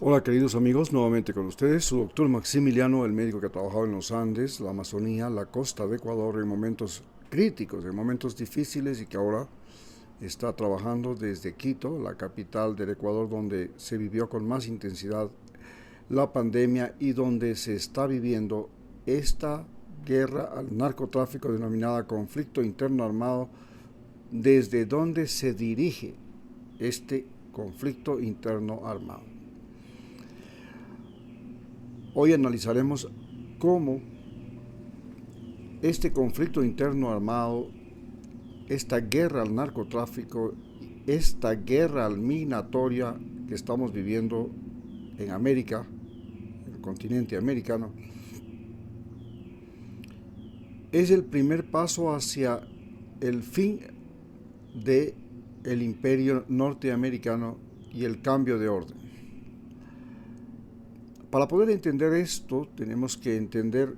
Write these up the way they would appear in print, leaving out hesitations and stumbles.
Hola queridos amigos, nuevamente con ustedes, su doctor Maximiliano, el médico que ha trabajado en los Andes, la Amazonía, la costa de Ecuador en momentos críticos, en momentos difíciles y que ahora está trabajando desde Quito, la capital del Ecuador, donde se vivió con más intensidad la pandemia y donde se está viviendo esta guerra al narcotráfico denominada conflicto interno armado, desde donde se dirige este conflicto interno armado. Hoy analizaremos cómo este conflicto interno armado, esta guerra al narcotráfico, esta guerra migratoria que estamos viviendo en América, en el continente americano, es el primer paso hacia el fin de el imperio norteamericano y el cambio de orden. Para poder entender esto, tenemos que entender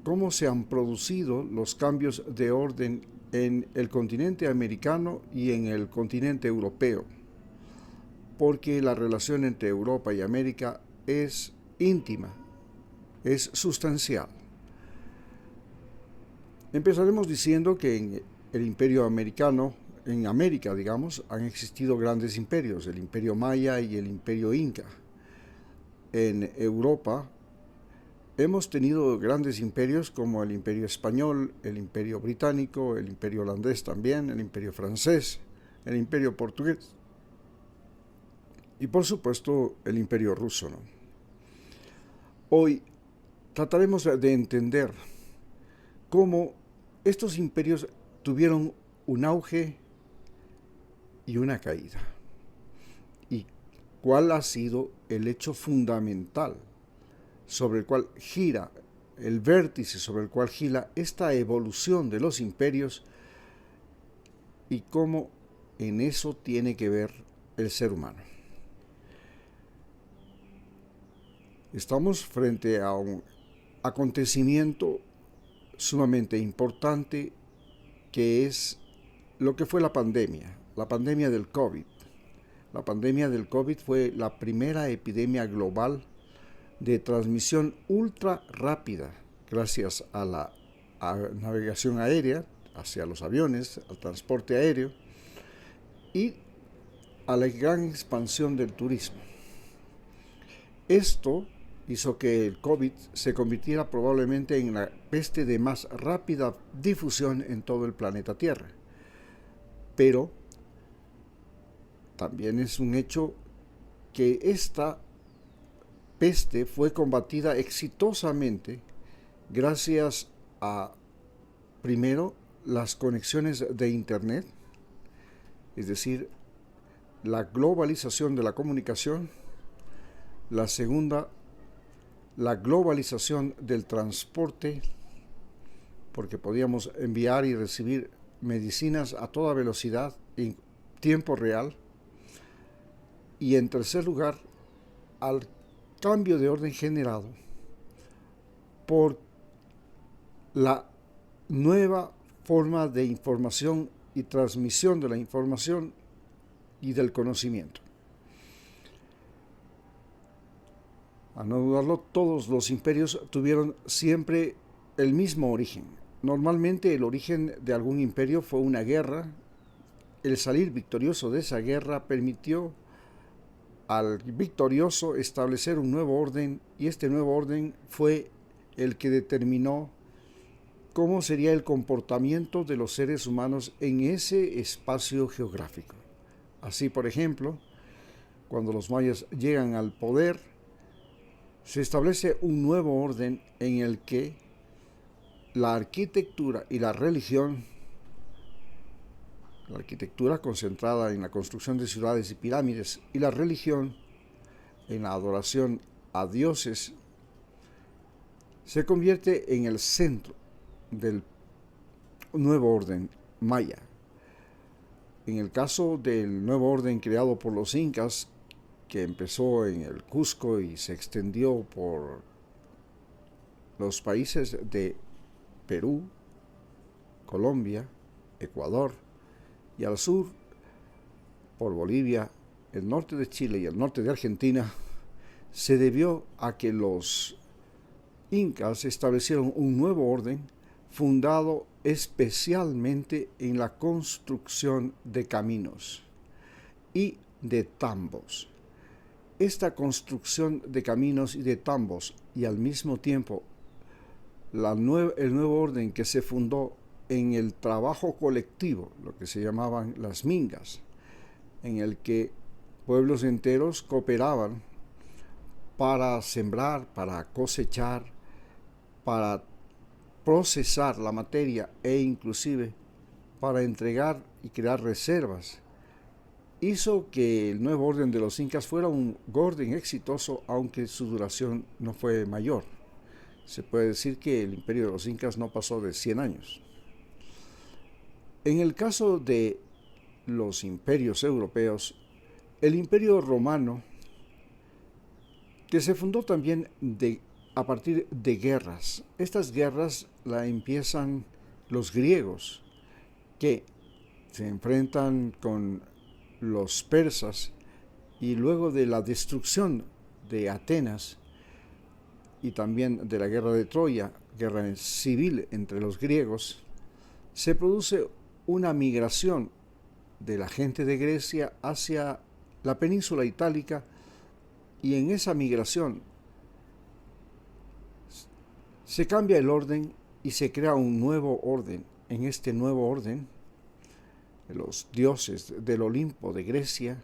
cómo se han producido los cambios de orden en el continente americano y en el continente europeo, porque la relación entre Europa y América es íntima, es sustancial. Empezaremos diciendo que en el imperio americano, en América, digamos, han existido grandes imperios, el imperio maya y el imperio inca. En Europa hemos tenido grandes imperios como el imperio español, el imperio británico, el imperio holandés también, el imperio francés, el imperio portugués y por supuesto el imperio ruso, ¿no? Hoy trataremos de entender cómo estos imperios tuvieron un auge y una caída y cuál ha sido el hecho fundamental sobre el cual gira, el vértice sobre el cual gira esta evolución de los imperios y cómo en eso tiene que ver el ser humano. Estamos frente a un acontecimiento sumamente importante que es lo que fue la pandemia del COVID. La pandemia del COVID fue la primera epidemia global de transmisión ultra rápida gracias a la navegación aérea, hacia los aviones, al transporte aéreo y a la gran expansión del turismo. Esto hizo que el COVID se convirtiera probablemente en la peste de más rápida difusión en todo el planeta Tierra. Pero también es un hecho que esta peste fue combatida exitosamente gracias a, primero, las conexiones de Internet, es decir, la globalización de la comunicación. La segunda, la globalización del transporte, porque podíamos enviar y recibir medicinas a toda velocidad en tiempo real. Y en tercer lugar, al cambio de orden generado por la nueva forma de información y transmisión de la información y del conocimiento. A no dudarlo, todos los imperios tuvieron siempre el mismo origen. Normalmente el origen de algún imperio fue una guerra. El salir victorioso de esa guerra permitió al victorioso establecer un nuevo orden y este nuevo orden fue el que determinó cómo sería el comportamiento de los seres humanos en ese espacio geográfico. Así, por ejemplo, cuando los mayas llegan al poder, se establece un nuevo orden en el que la arquitectura y la religión, la arquitectura concentrada en la construcción de ciudades y pirámides, y la religión en la adoración a dioses, se convierte en el centro del nuevo orden maya. En el caso del nuevo orden creado por los incas, que empezó en el Cusco y se extendió por los países de Perú, Colombia, Ecuador y al sur por Bolivia, el norte de Chile y el norte de Argentina, se debió a que los incas establecieron un nuevo orden fundado especialmente en la construcción de caminos y de tambos. Esta construcción de caminos y de tambos y al mismo tiempo el nuevo orden que se fundó en el trabajo colectivo, lo que se llamaban las mingas, en el que pueblos enteros cooperaban para sembrar, para cosechar, para procesar la materia e inclusive para entregar y crear reservas, hizo que el nuevo orden de los incas fuera un orden exitoso, aunque su duración no fue mayor. Se puede decir que el imperio de los incas no pasó de 100 años. En el caso de los imperios europeos, el imperio romano, que se fundó también a partir de guerras. Estas guerras la empiezan los griegos, que se enfrentan con los persas, y luego de la destrucción de Atenas y también de la guerra de Troya, guerra civil entre los griegos, se produce una migración de la gente de Grecia hacia la península itálica, y en esa migración se cambia el orden y se crea un nuevo orden. En este nuevo orden, los dioses del Olimpo de Grecia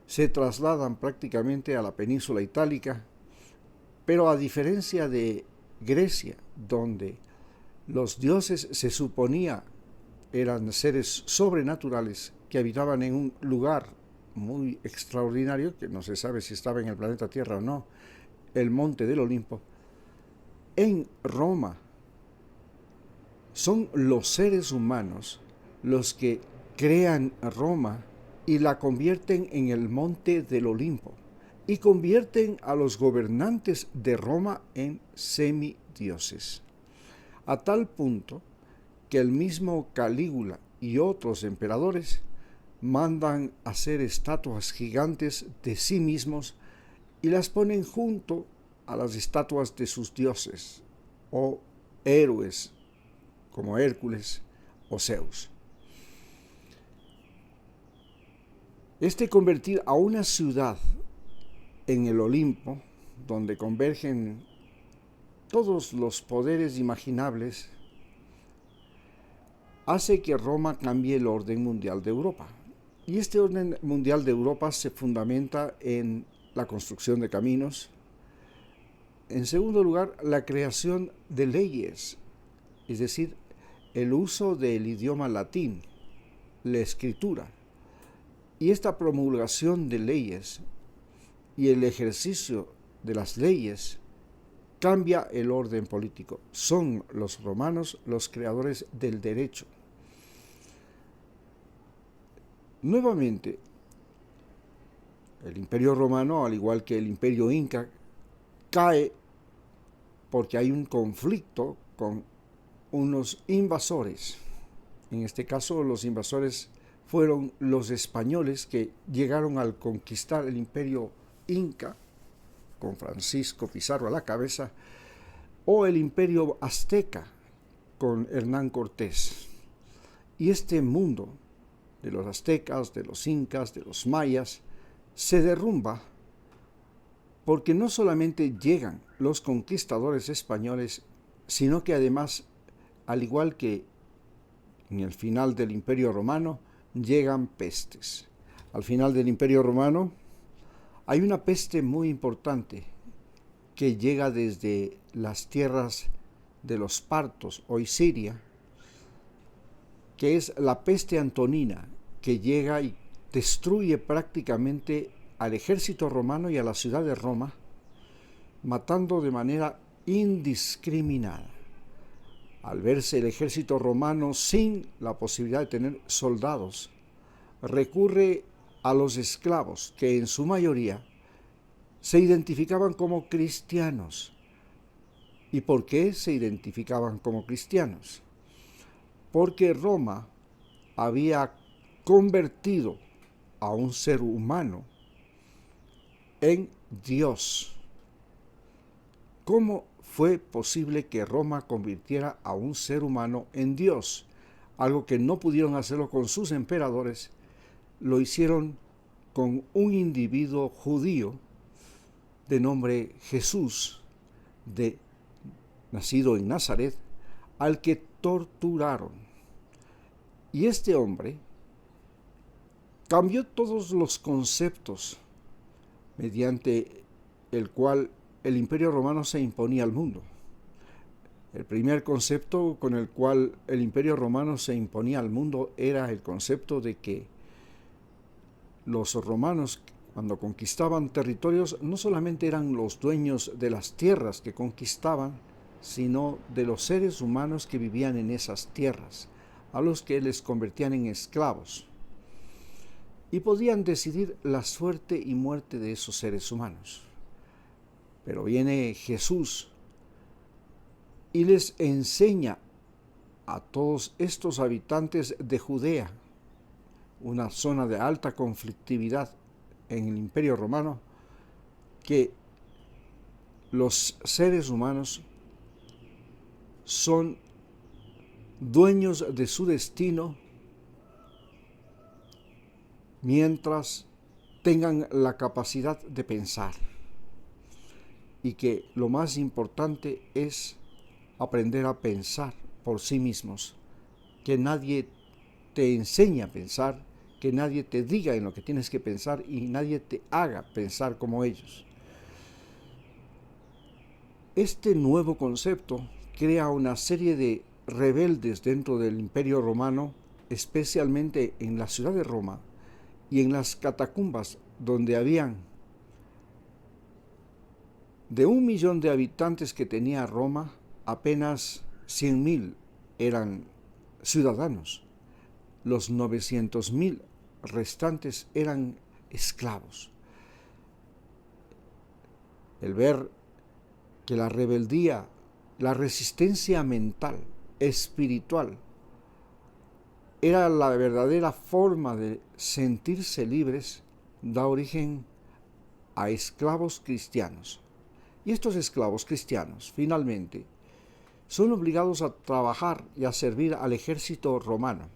se trasladan prácticamente a la península itálica, pero a diferencia de Grecia, donde los dioses se suponía eran seres sobrenaturales que habitaban en un lugar muy extraordinario, que no se sabe si estaba en el planeta Tierra o no, el monte del Olimpo. En Roma son los seres humanos los que crean Roma y la convierten en el monte del Olimpo, y convierten a los gobernantes de Roma en semidioses, a tal punto que el mismo Calígula y otros emperadores mandan hacer estatuas gigantes de sí mismos y las ponen junto a las estatuas de sus dioses o héroes como Hércules o Zeus. Convertir a una ciudad en el Olimpo, donde convergen todos los poderes imaginables, hace que Roma cambie el orden mundial de Europa. Y este orden mundial de Europa se fundamenta en la construcción de caminos. En segundo lugar, la creación de leyes, es decir, el uso del idioma latín, la escritura. Y esta promulgación de leyes y el ejercicio de las leyes cambia el orden político. Son los romanos los creadores del derecho. Nuevamente, el imperio romano, al igual que el imperio inca, cae porque hay un conflicto con unos invasores. En este caso, los invasores fueron los españoles, que llegaron al conquistar el imperio inca, con Francisco Pizarro a la cabeza, o el imperio azteca, con Hernán Cortés. Y este mundo de los aztecas, de los incas, de los mayas, se derrumba porque no solamente llegan los conquistadores españoles, sino que además, al igual que en el final del Imperio Romano, llegan pestes. Al final del Imperio Romano hay una peste muy importante que llega desde las tierras de los partos, hoy Siria, que es la peste antonina, que llega y destruye prácticamente al ejército romano y a la ciudad de Roma, matando de manera indiscriminada. Al verse el ejército romano sin la posibilidad de tener soldados, recurre a los esclavos, que en su mayoría se identificaban como cristianos. ¿Y por qué se identificaban como cristianos? Porque Roma había convertido a un ser humano en Dios, ¿Cómo fue posible que Roma convirtiera a un ser humano en Dios? Algo que no pudieron hacerlo con sus emperadores, lo hicieron con un individuo judío de nombre Jesús, nacido en Nazaret, al que torturaron. Y este hombre cambió todos los conceptos mediante el cual el Imperio Romano se imponía al mundo. El primer concepto con el cual el Imperio Romano se imponía al mundo era el concepto de que los romanos, cuando conquistaban territorios, no solamente eran los dueños de las tierras que conquistaban, sino de los seres humanos que vivían en esas tierras, a los que les convertían en esclavos, y podían decidir la suerte y muerte de esos seres humanos. Pero viene Jesús y les enseña a todos estos habitantes de Judea, una zona de alta conflictividad en el Imperio Romano, que los seres humanos son dueños de su destino mientras tengan la capacidad de pensar, y que lo más importante es aprender a pensar por sí mismos, que nadie te enseñe a pensar, que nadie te diga en lo que tienes que pensar y nadie te haga pensar como ellos. Este nuevo concepto crea una serie de rebeldes dentro del Imperio Romano, especialmente en la ciudad de Roma y en las catacumbas, donde habían de 1.000.000 de habitantes que tenía Roma, apenas 100.000 eran ciudadanos. Los 900.000 restantes eran esclavos. El ver que la rebeldía, la resistencia mental, espiritual, era la verdadera forma de sentirse libres, da origen a esclavos cristianos. Y estos esclavos cristianos, finalmente, son obligados a trabajar y a servir al ejército romano.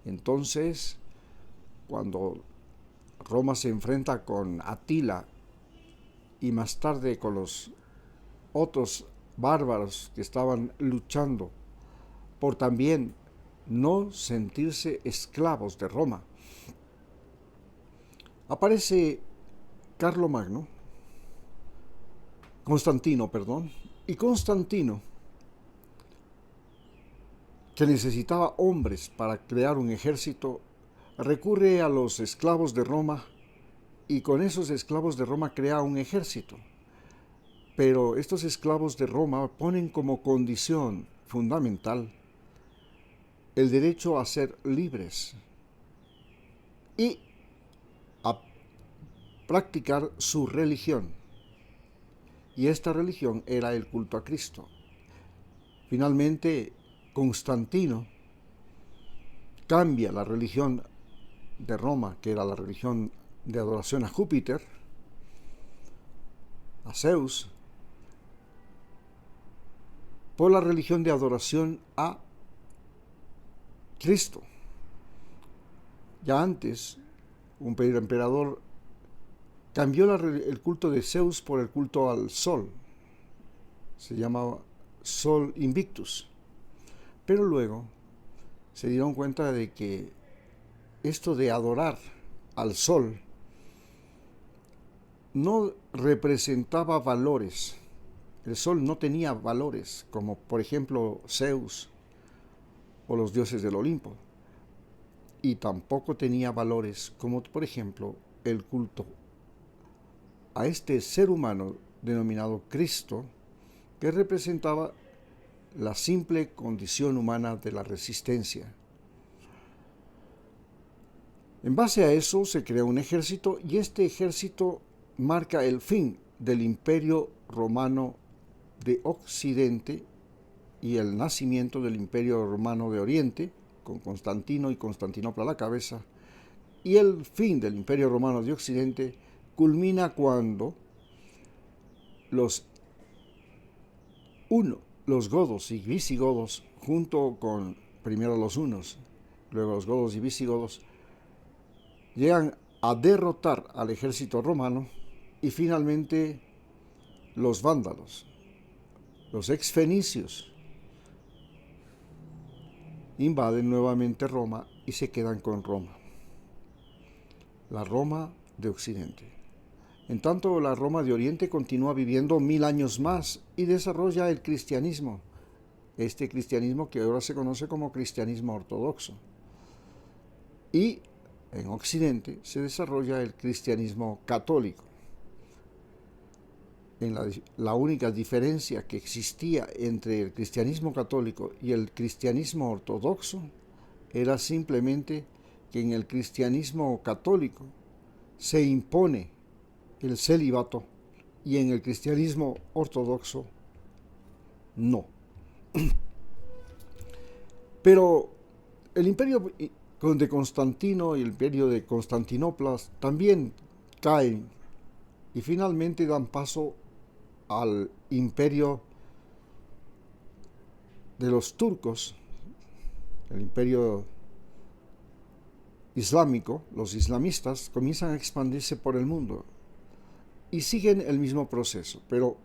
Entonces, cuando Roma se enfrenta con Atila y más tarde con los otros bárbaros que estaban luchando por también no sentirse esclavos de Roma, aparece Constantino, y Constantino, que necesitaba hombres para crear un ejército, recurre a los esclavos de Roma y con esos esclavos de Roma crea un ejército. Pero estos esclavos de Roma ponen como condición fundamental el derecho a ser libres y a practicar su religión. Y esta religión era el culto a Cristo. Finalmente, Constantino cambia la religión de Roma, que era la religión de adoración a Júpiter, a Zeus, por la religión de adoración a Cristo. Ya antes, un emperador cambió el culto de Zeus por el culto al sol. Se llamaba Sol Invictus. Pero luego se dieron cuenta de que esto de adorar al sol no representaba valores. El sol no tenía valores, como por ejemplo Zeus o los dioses del Olimpo. Y tampoco tenía valores como por ejemplo el culto a este ser humano denominado Cristo, que representaba la simple condición humana de la resistencia. En base a eso se crea un ejército y este ejército marca el fin del Imperio Romano de Occidente y el nacimiento del Imperio Romano de Oriente, con Constantino y Constantinopla a la cabeza, y el fin del Imperio Romano de Occidente culmina cuando los Uno, los godos y visigodos, junto con primero los hunos, luego los godos y visigodos, llegan a derrotar al ejército romano y finalmente los vándalos, los exfenicios, invaden nuevamente Roma y se quedan con Roma, la Roma de Occidente. En tanto, la Roma de Oriente continúa viviendo 1000 años más y desarrolla el cristianismo, este cristianismo que ahora se conoce como cristianismo ortodoxo. Y en Occidente se desarrolla el cristianismo católico. La única diferencia que existía entre el cristianismo católico y el cristianismo ortodoxo era simplemente que en el cristianismo católico se impone el celibato y en el cristianismo ortodoxo no. Pero el imperio de Constantino y el imperio de Constantinopla también caen y finalmente dan paso al imperio de los turcos, el imperio islámico. Los islamistas comienzan a expandirse por el mundo y siguen el mismo proceso, pero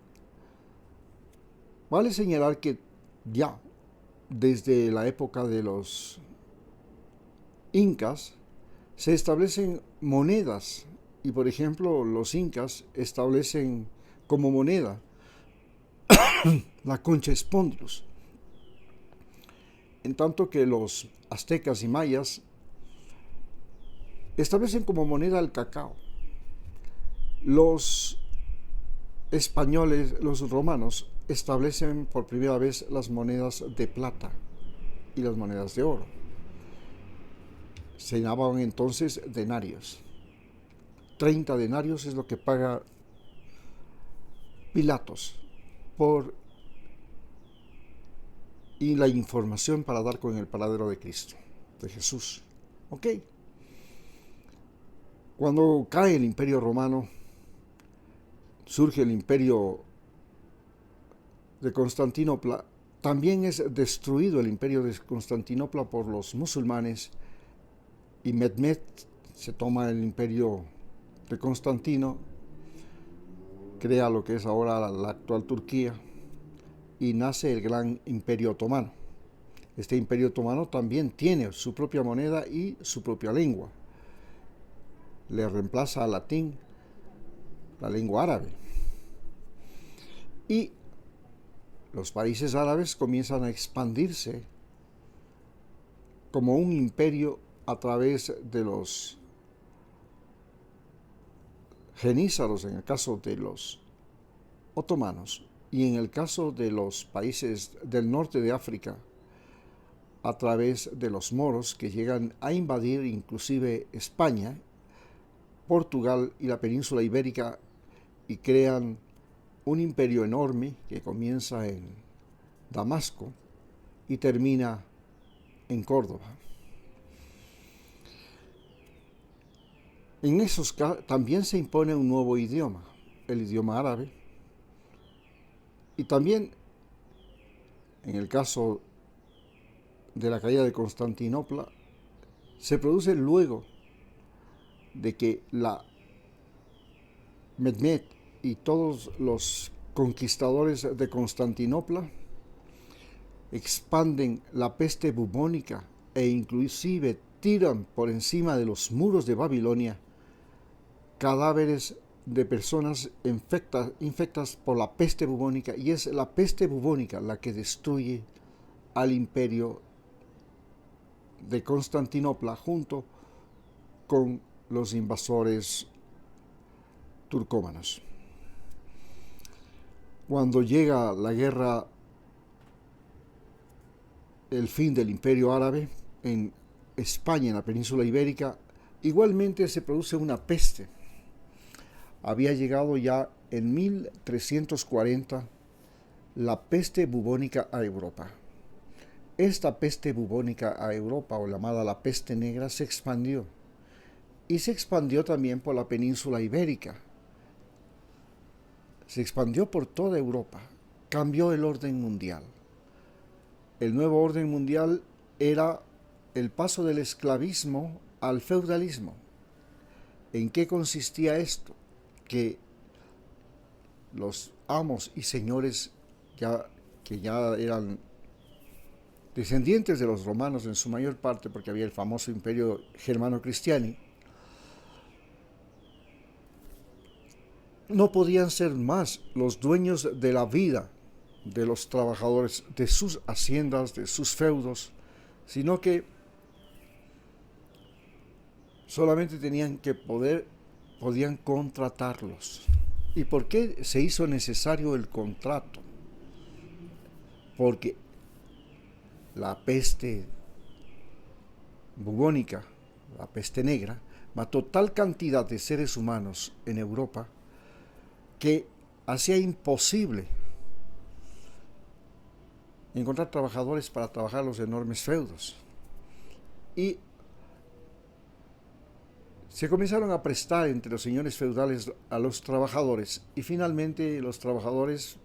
vale señalar que ya desde la época de los incas se establecen monedas y, por ejemplo, los incas establecen como moneda la concha espondrus, en tanto que los aztecas y mayas establecen como moneda el cacao. Los españoles, los romanos, establecen por primera vez las monedas de plata y las monedas de oro. Se llamaban entonces denarios. 30 denarios es lo que paga Pilatos por y la información para dar con el paradero de Cristo, de Jesús. ¿Ok? Cuando cae el imperio romano, surge el imperio de Constantinopla, también es destruido el imperio de Constantinopla por los musulmanes y Mehmed se toma el imperio de Constantino, crea lo que es ahora la actual Turquía y nace el gran imperio otomano. Este imperio otomano también tiene su propia moneda y su propia lengua. Le reemplaza al latín la lengua árabe. Y los países árabes comienzan a expandirse como un imperio a través de los genízaros, en el caso de los otomanos, y en el caso de los países del norte de África, a través de los moros que llegan a invadir inclusive España, Portugal y la península ibérica y crean un imperio enorme que comienza en Damasco y termina en Córdoba. En esos casos también se impone un nuevo idioma, el idioma árabe, y también en el caso de la caída de Constantinopla se produce luego de que la Mehmed y todos los conquistadores de Constantinopla expanden la peste bubónica e inclusive tiran por encima de los muros de Babilonia cadáveres de personas infectas por la peste bubónica, y es la peste bubónica la que destruye al imperio de Constantinopla junto con los invasores turcómanos. Cuando llega la guerra, el fin del imperio árabe en España, en la península ibérica, igualmente se produce una peste. Había llegado ya en 1340 la peste bubónica a Europa. Esta peste bubónica a Europa, o llamada la peste negra, se expandió. Y se expandió también por la península ibérica. Se expandió por toda Europa. cambió el orden mundial. El nuevo orden mundial era el paso del esclavismo al feudalismo. ¿En qué consistía esto? Que los amos y señores que ya eran descendientes de los romanos en su mayor parte, porque había el famoso imperio germano-cristiani, no podían ser más los dueños de la vida de los trabajadores, de sus haciendas, de sus feudos, sino que solamente podían contratarlos. ¿Y por qué se hizo necesario el contrato? Porque la peste bubónica, la peste negra, mató tal cantidad de seres humanos en Europa que hacía imposible encontrar trabajadores para trabajar los enormes feudos. Y se comenzaron a prestar entre los señores feudales a los trabajadores, y finalmente los trabajadores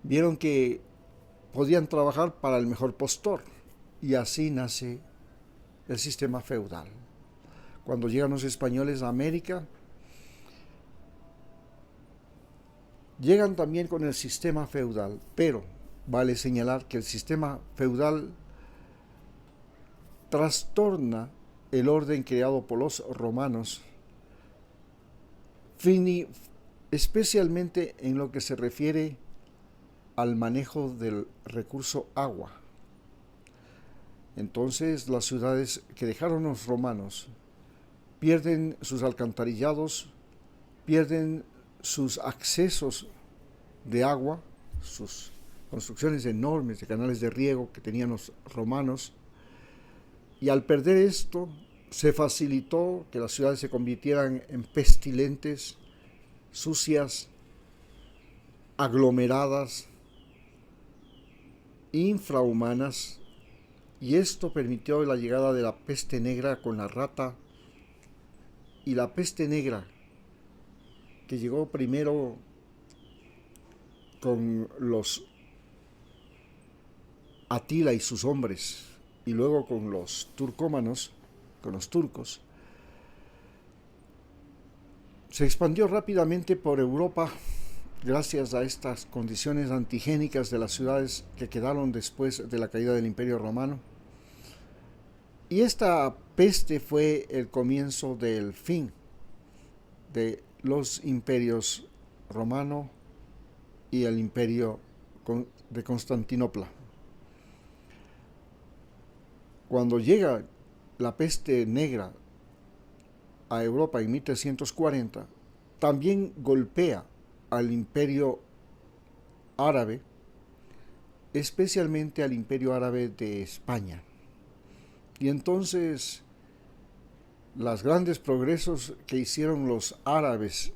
vieron que podían trabajar para el mejor postor, y así nace el sistema feudal. Cuando llegan los españoles a América, llegan también con el sistema feudal, pero vale señalar que el sistema feudal trastorna el orden creado por los romanos, especialmente en lo que se refiere al manejo del recurso agua. Entonces las ciudades que dejaron los romanos pierden sus alcantarillados, pierden sus accesos de agua, sus construcciones enormes de canales de riego que tenían los romanos, y al perder esto se facilitó que las ciudades se convirtieran en pestilentes, sucias, aglomeradas, infrahumanas, y esto permitió la llegada de la peste negra con la rata. Y la peste negra, que llegó primero con los Atila y sus hombres, y luego con los turcómanos, con los turcos, se expandió rápidamente por Europa gracias a estas condiciones antigénicas de las ciudades que quedaron después de la caída del Imperio Romano. Y esta peste fue el comienzo del fin de los imperios romano y el imperio de Constantinopla. Cuando llega la peste negra a Europa en 1340, también golpea al imperio árabe, especialmente al imperio árabe de España. Y entonces los grandes progresos que hicieron los árabes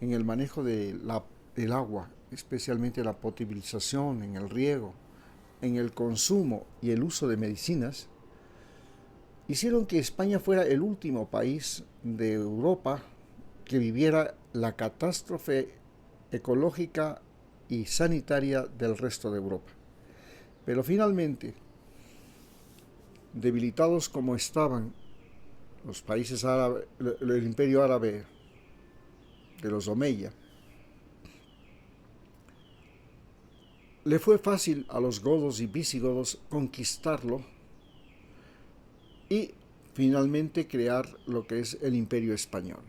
en el manejo del agua, especialmente la potabilización, en el riego, en el consumo y el uso de medicinas, hicieron que España fuera el último país de Europa que viviera la catástrofe ecológica y sanitaria del resto de Europa. Pero finalmente, debilitados como estaban los países árabes, el imperio árabe de los Omeya, le fue fácil a los godos y visigodos conquistarlo y finalmente crear lo que es el Imperio Español.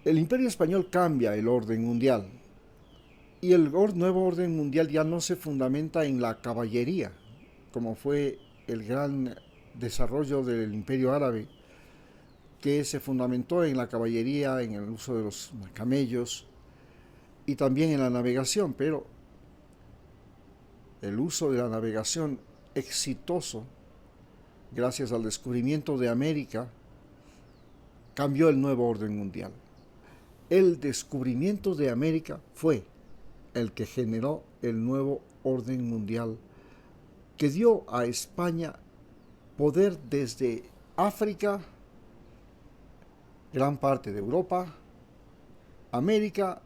El Imperio Español cambia el orden mundial, y el nuevo orden mundial ya no se fundamenta en la caballería, como fue el gran desarrollo del Imperio Árabe, que se fundamentó en la caballería, en el uso de los camellos y también en la navegación, pero el uso de la navegación exitoso, gracias al descubrimiento de América, cambió el nuevo orden mundial. El descubrimiento de América fue el que generó el nuevo orden mundial, que dio a España poder desde África, gran parte de Europa, América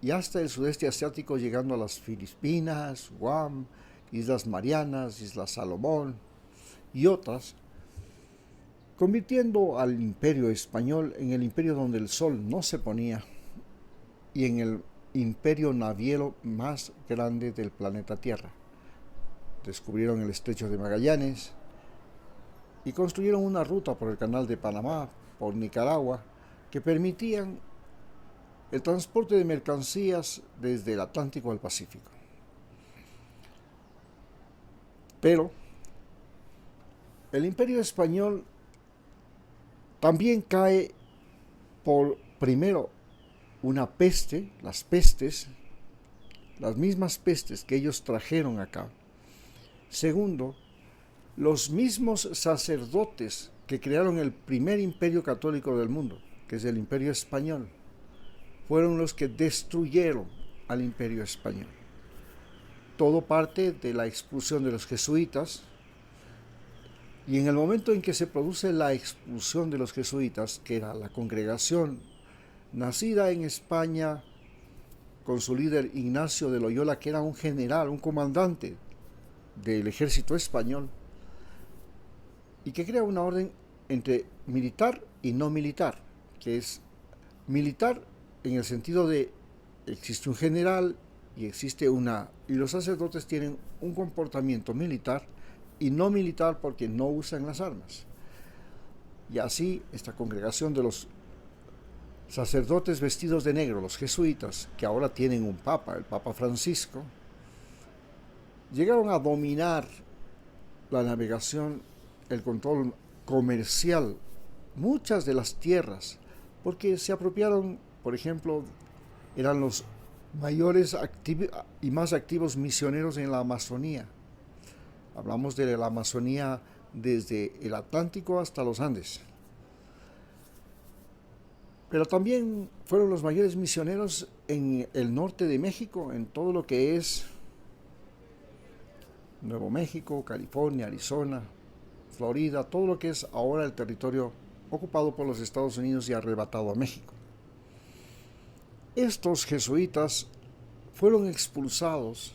y hasta el sudeste asiático, llegando a las Filipinas, Guam, Islas Marianas, Islas Salomón y otras, convirtiendo al imperio español en el imperio donde el sol no se ponía y en el imperio naviero más grande del planeta Tierra. Descubrieron el estrecho de Magallanes y construyeron una ruta por el canal de Panamá, por Nicaragua, que permitían el transporte de mercancías desde el Atlántico al Pacífico. Pero el imperio español también cae por, primero, una peste, las pestes, las mismas pestes que ellos trajeron acá. Segundo, los mismos sacerdotes que crearon el primer imperio católico del mundo, que es el imperio español, fueron los que destruyeron al imperio español. Todo parte de la expulsión de los jesuitas, y en el momento en que se produce la expulsión de los jesuitas, que era la congregación nacida en España con su líder Ignacio de Loyola, que era un general, un comandante del ejército español, y que crea una orden entre militar y no militar, que es militar en el sentido de existe un general y y los sacerdotes tienen un comportamiento militar y no militar porque no usan las armas. Y así esta congregación de los sacerdotes vestidos de negro, los jesuitas, que ahora tienen un papa, el Papa Francisco, llegaron a dominar la navegación, el control comercial, muchas de las tierras, porque se apropiaron, por ejemplo, eran los mayores y más activos misioneros en la Amazonía. Hablamos de la Amazonía desde el Atlántico hasta los Andes. Pero también fueron los mayores misioneros en el norte de México, en todo lo que es Nuevo México, California, Arizona, Florida, todo lo que es ahora el territorio ocupado por los Estados Unidos y arrebatado a México. Estos jesuitas fueron expulsados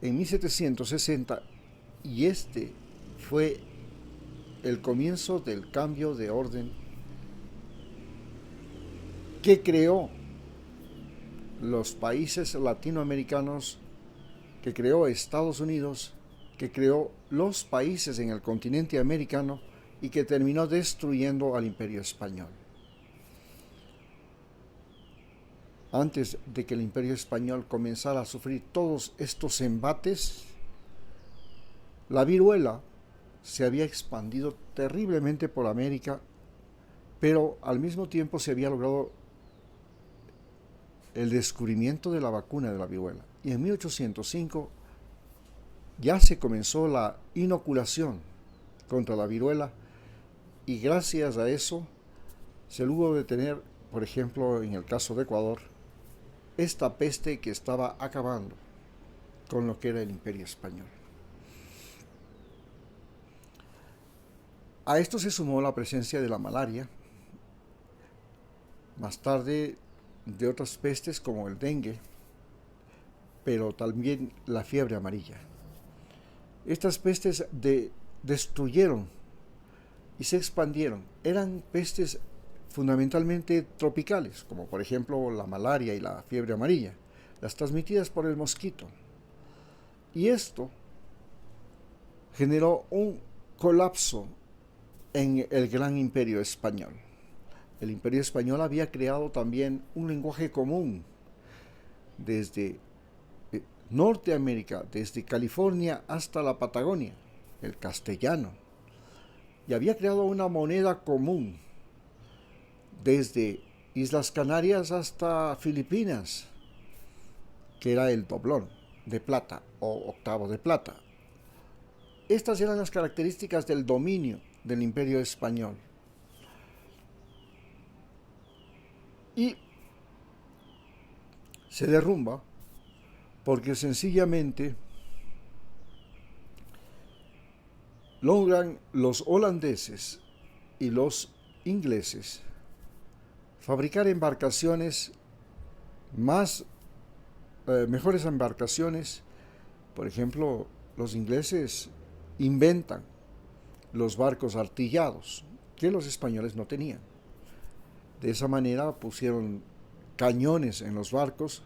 en 1760 y este fue el comienzo del cambio de orden que creó los países latinoamericanos, que creó Estados Unidos, que creó los países en el continente americano y que terminó destruyendo al imperio español. Antes de que el imperio español comenzara a sufrir todos estos embates, la viruela se había expandido terriblemente por América, pero al mismo tiempo se había logrado el descubrimiento de la vacuna de la viruela. Y en 1805 ya se comenzó la inoculación contra la viruela y gracias a eso se logró detener, por ejemplo, en el caso de Ecuador, esta peste que estaba acabando con lo que era el imperio español. A esto se sumó la presencia de la malaria, más tarde de otras pestes como el dengue, pero también la fiebre amarilla. Estas pestes destruyeron y se expandieron. Eran pestes fundamentalmente tropicales, como por ejemplo la malaria y la fiebre amarilla, las transmitidas por el mosquito. Y esto generó un colapso en el gran imperio español. El imperio español había creado también un lenguaje común desde Norteamérica, desde California hasta la Patagonia, el castellano, y había creado una moneda común desde Islas Canarias hasta Filipinas, que era el doblón de plata o octavo de plata. Estas eran las características del dominio del imperio español. Y se derrumba porque sencillamente logran los holandeses y los ingleses fabricar embarcaciones más mejores embarcaciones. Por ejemplo, los ingleses inventan los barcos artillados que los españoles no tenían. De esa manera pusieron cañones en los barcos.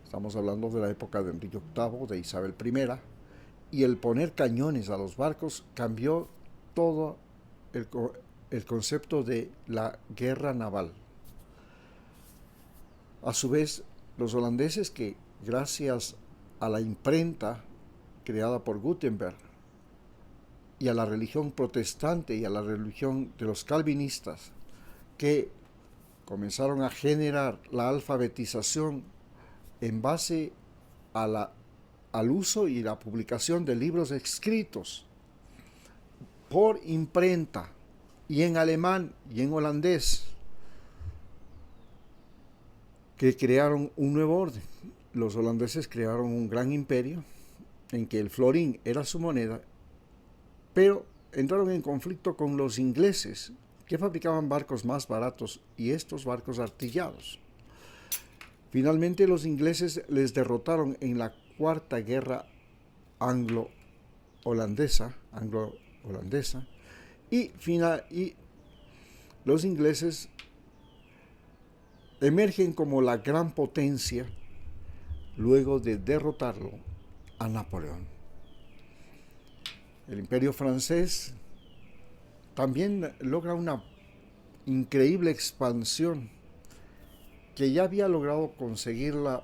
Estamos hablando de la época de Enrique VIII, de Isabel I, y el poner cañones a los barcos cambió todo el concepto de la guerra naval. A su vez, los holandeses, que gracias a la imprenta creada por Gutenberg y a la religión protestante y a la religión de los calvinistas, que comenzaron a generar la alfabetización en base al uso y la publicación de libros escritos por imprenta y en alemán y en holandés, que crearon un nuevo orden. Los holandeses crearon un gran imperio en que el florín era su moneda, pero entraron en conflicto con los ingleses, que fabricaban barcos más baratos y estos barcos artillados. Finalmente los ingleses les derrotaron en la Cuarta Guerra anglo-holandesa, y los ingleses emergen como la gran potencia luego de derrotarlo a Napoleón. El imperio francés también logra una increíble expansión que ya había logrado conseguirla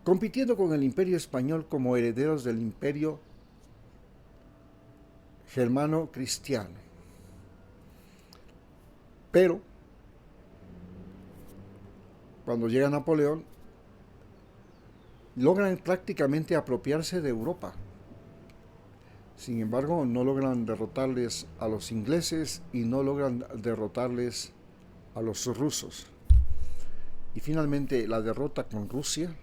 compitiendo con el imperio español como herederos del imperio germano cristiano. Pero cuando llega Napoleón, logran prácticamente apropiarse de Europa. Sin embargo, no logran derrotarles a los ingleses y no logran derrotarles a los rusos. Y finalmente la derrota con Rusia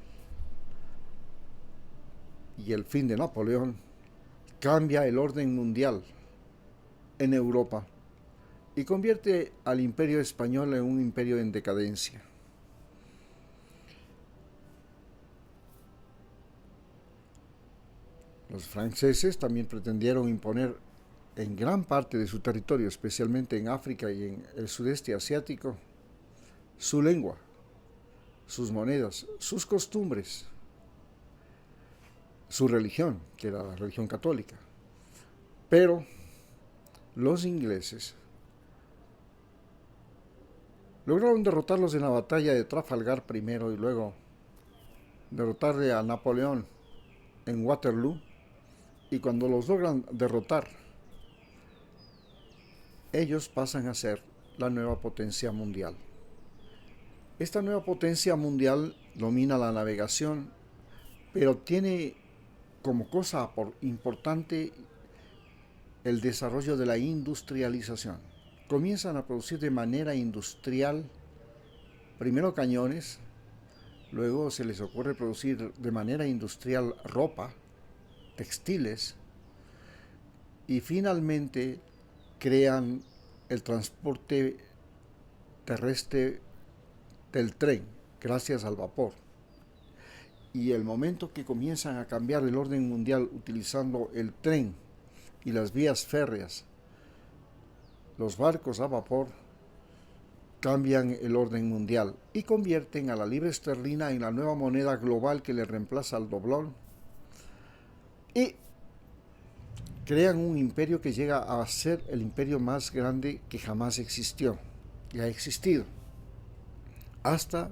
y el fin de Napoleón cambia el orden mundial en Europa y convierte al imperio español en un imperio en decadencia. Los franceses también pretendieron imponer en gran parte de su territorio, especialmente en África y en el sudeste asiático, su lengua, sus monedas, sus costumbres, su religión, que era la religión católica. Pero los ingleses lograron derrotarlos en la batalla de Trafalgar primero y luego derrotarle a Napoleón en Waterloo. Y cuando los logran derrotar, ellos pasan a ser la nueva potencia mundial. Esta nueva potencia mundial domina la navegación, pero tiene como cosa importante el desarrollo de la industrialización. Comienzan a producir de manera industrial, primero cañones, luego se les ocurre producir de manera industrial ropa, textiles, y finalmente crean el transporte terrestre del tren gracias al vapor. Y el momento que comienzan a cambiar el orden mundial utilizando el tren y las vías férreas, los barcos a vapor, cambian el orden mundial y convierten a la libra esterlina en la nueva moneda global que le reemplaza al doblón, y crean un imperio que llega a ser el imperio más grande que jamás existió y ha existido, hasta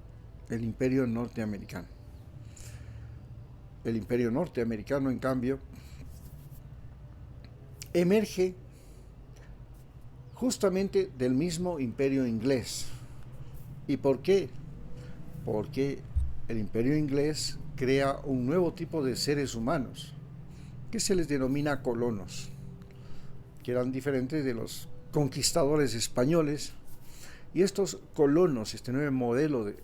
el imperio norteamericano. El imperio norteamericano, en cambio, emerge justamente del mismo imperio inglés. ¿Y por qué? Porque el imperio inglés crea un nuevo tipo de seres humanos que se les denomina colonos, que eran diferentes de los conquistadores españoles. Y estos colonos, este nuevo modelo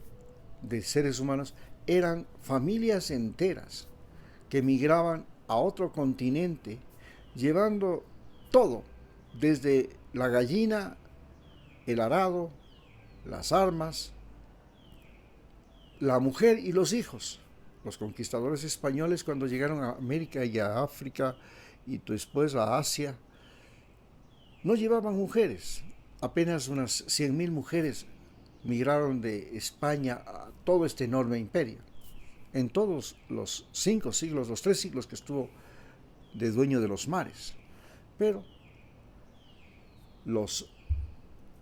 de seres humanos, eran familias enteras que migraban a otro continente llevando todo, desde la gallina, el arado, las armas, la mujer y los hijos. Los conquistadores españoles cuando llegaron a América y a África y después a Asia, no llevaban mujeres. Apenas unas 100.000 mujeres migraron de España a todo este enorme imperio. En todos los 5 siglos, los 3 siglos que estuvo de dueño de los mares. Pero los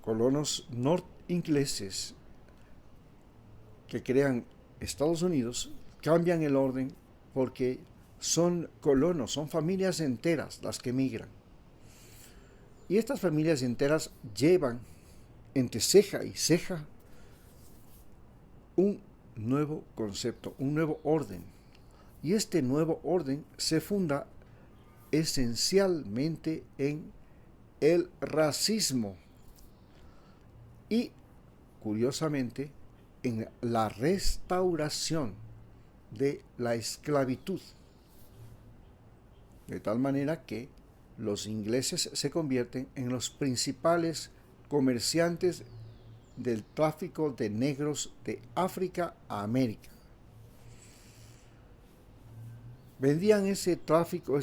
colonos ingleses que crean Estados Unidos cambian el orden porque son colonos, son familias enteras las que migran. Y estas familias enteras llevan entre ceja y ceja un nuevo concepto, un nuevo orden. Y este nuevo orden se funda esencialmente en el racismo y, curiosamente, en la restauración de la esclavitud. De tal manera que los ingleses se convierten en los principales comerciantes del tráfico de negros de África a América. Vendían ese tráfico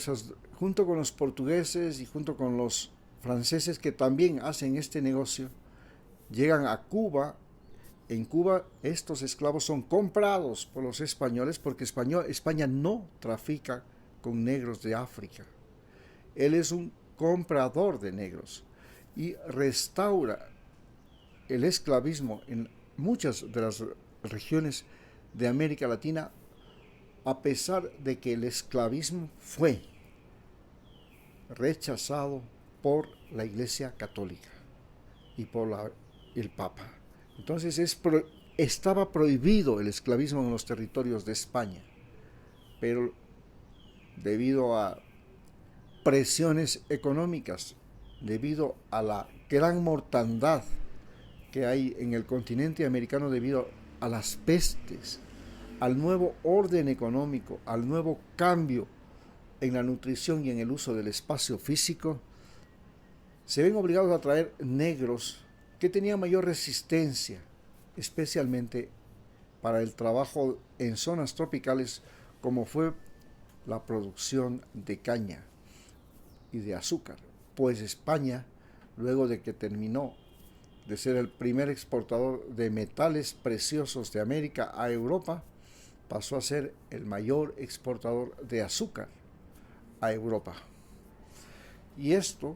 junto con los portugueses y junto con los franceses que también hacen este negocio, llegan a Cuba. En Cuba estos esclavos son comprados por los españoles porque España no trafica con negros de África. Él es un comprador de negros y restaura el esclavismo en muchas de las regiones de América Latina, a pesar de que el esclavismo fue rechazado por la Iglesia Católica y por el Papa. Entonces estaba prohibido el esclavismo en los territorios de España, pero debido a presiones económicas, debido a la gran mortandad que hay en el continente americano debido a las pestes, al nuevo orden económico, al nuevo cambio en la nutrición y en el uso del espacio físico, se ven obligados a traer negros que tenían mayor resistencia, especialmente para el trabajo en zonas tropicales como fue la producción de caña y de azúcar, pues España, luego de que terminó de ser el primer exportador de metales preciosos de América a Europa, pasó a ser el mayor exportador de azúcar a Europa. Y esto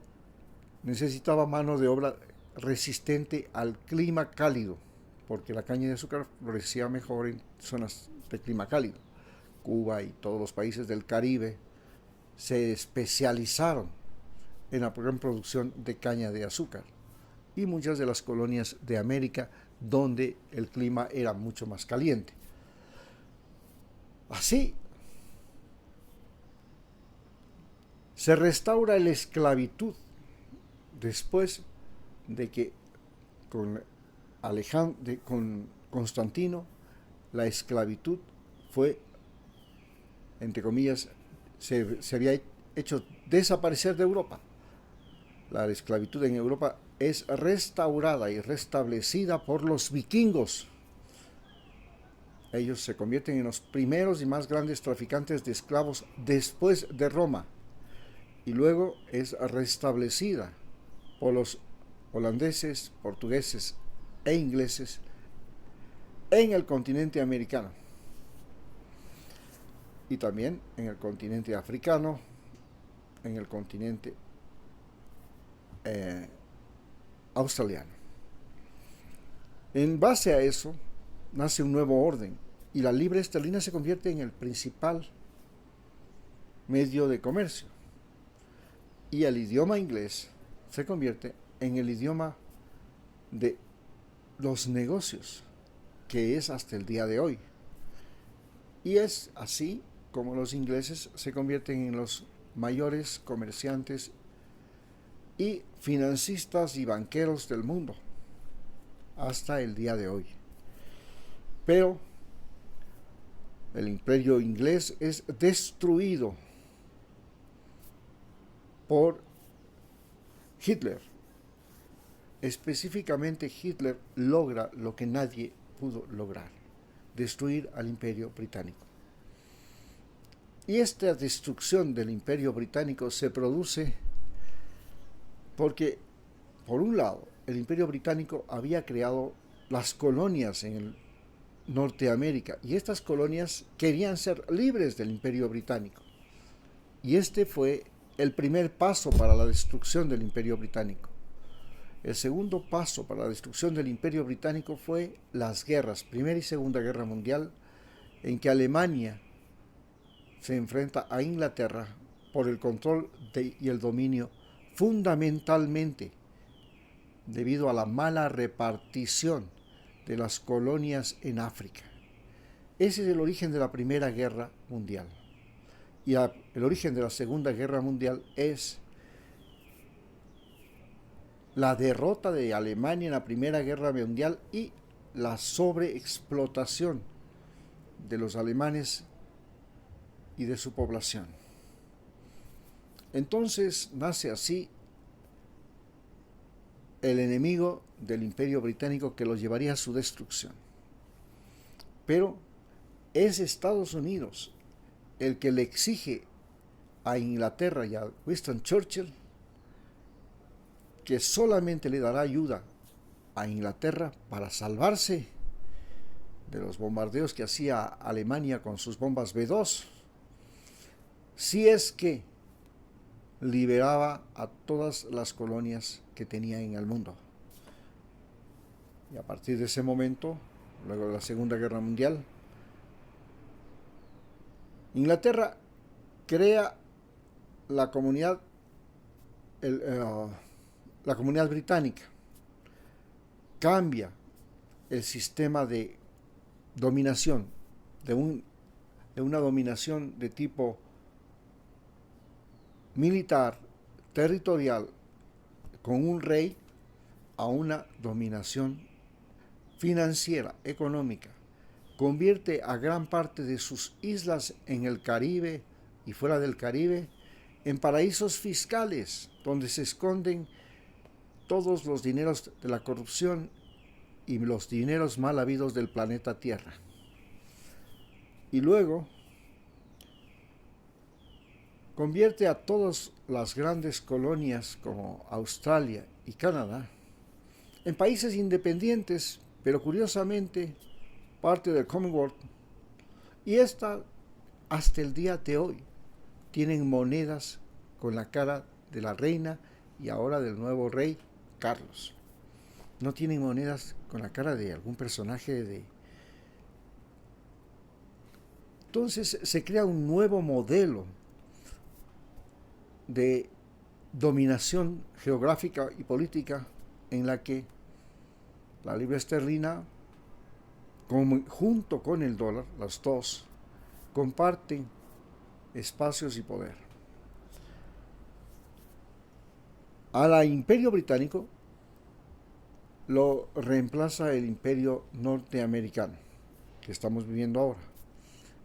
necesitaba mano de obra resistente al clima cálido, porque la caña de azúcar florecía mejor en zonas de clima cálido. Cuba y todos los países del Caribe se especializaron en la gran producción de caña de azúcar, y muchas de las colonias de América donde el clima era mucho más caliente. Así se restaura la esclavitud después de que con Constantino la esclavitud fue, entre comillas, se había hecho desaparecer de Europa. La esclavitud en Europa es restaurada y restablecida por los vikingos. Ellos se convierten en los primeros y más grandes traficantes de esclavos después de Roma, y luego es restablecida por los holandeses, portugueses e ingleses en el continente americano y también en el continente africano, en el continente australiano. En base a eso nace un nuevo orden y la libra esterlina se convierte en el principal medio de comercio, y el idioma inglés se convierte en el idioma de los negocios, que es hasta el día de hoy. Y es así como los ingleses se convierten en los mayores comerciantes y financistas y banqueros del mundo hasta el día de hoy. Pero el imperio inglés es destruido por Hitler. Específicamente Hitler logra lo que nadie pudo lograr: destruir al Imperio Británico. Y esta destrucción del Imperio Británico se produce porque, por un lado, el Imperio Británico había creado las colonias en Norteamérica, y estas colonias querían ser libres del Imperio Británico. Y este fue el primer paso para la destrucción del Imperio Británico. El segundo paso para la destrucción del Imperio Británico fue las guerras, Primera y Segunda Guerra Mundial, en que Alemania se enfrenta a Inglaterra por el control y el dominio, fundamentalmente debido a la mala repartición de las colonias en África. Ese es el origen de la Primera Guerra Mundial. Y el origen de la Segunda Guerra Mundial es la derrota de Alemania en la Primera Guerra Mundial y la sobreexplotación de los alemanes y de su población. Entonces nace así el enemigo del Imperio Británico que los llevaría a su destrucción. Pero es Estados Unidos el que le exige a Inglaterra y a Winston Churchill que solamente le dará ayuda a Inglaterra para salvarse de los bombardeos que hacía Alemania con sus bombas B-2, si es que liberaba a todas las colonias que tenía en el mundo. Y a partir de ese momento, luego de la Segunda Guerra Mundial, Inglaterra crea la comunidad británica, cambia el sistema de dominación de una dominación de tipo militar, territorial, con un rey, a una dominación financiera, económica. Convierte a gran parte de sus islas en el Caribe y fuera del Caribe en paraísos fiscales, donde se esconden todos los dineros de la corrupción y los dineros mal habidos del planeta Tierra. Y luego convierte a todas las grandes colonias como Australia y Canadá en países independientes, pero curiosamente parte del Commonwealth, y hasta el día de hoy tienen monedas con la cara de la reina y ahora del nuevo rey Carlos. No tienen monedas con la cara de algún personaje de... Entonces se crea un nuevo modelo de dominación geográfica y política en la que la libra esterlina, junto con el dólar, las dos, comparten espacios y poder. Al Imperio Británico lo reemplaza el Imperio Norteamericano, que estamos viviendo ahora.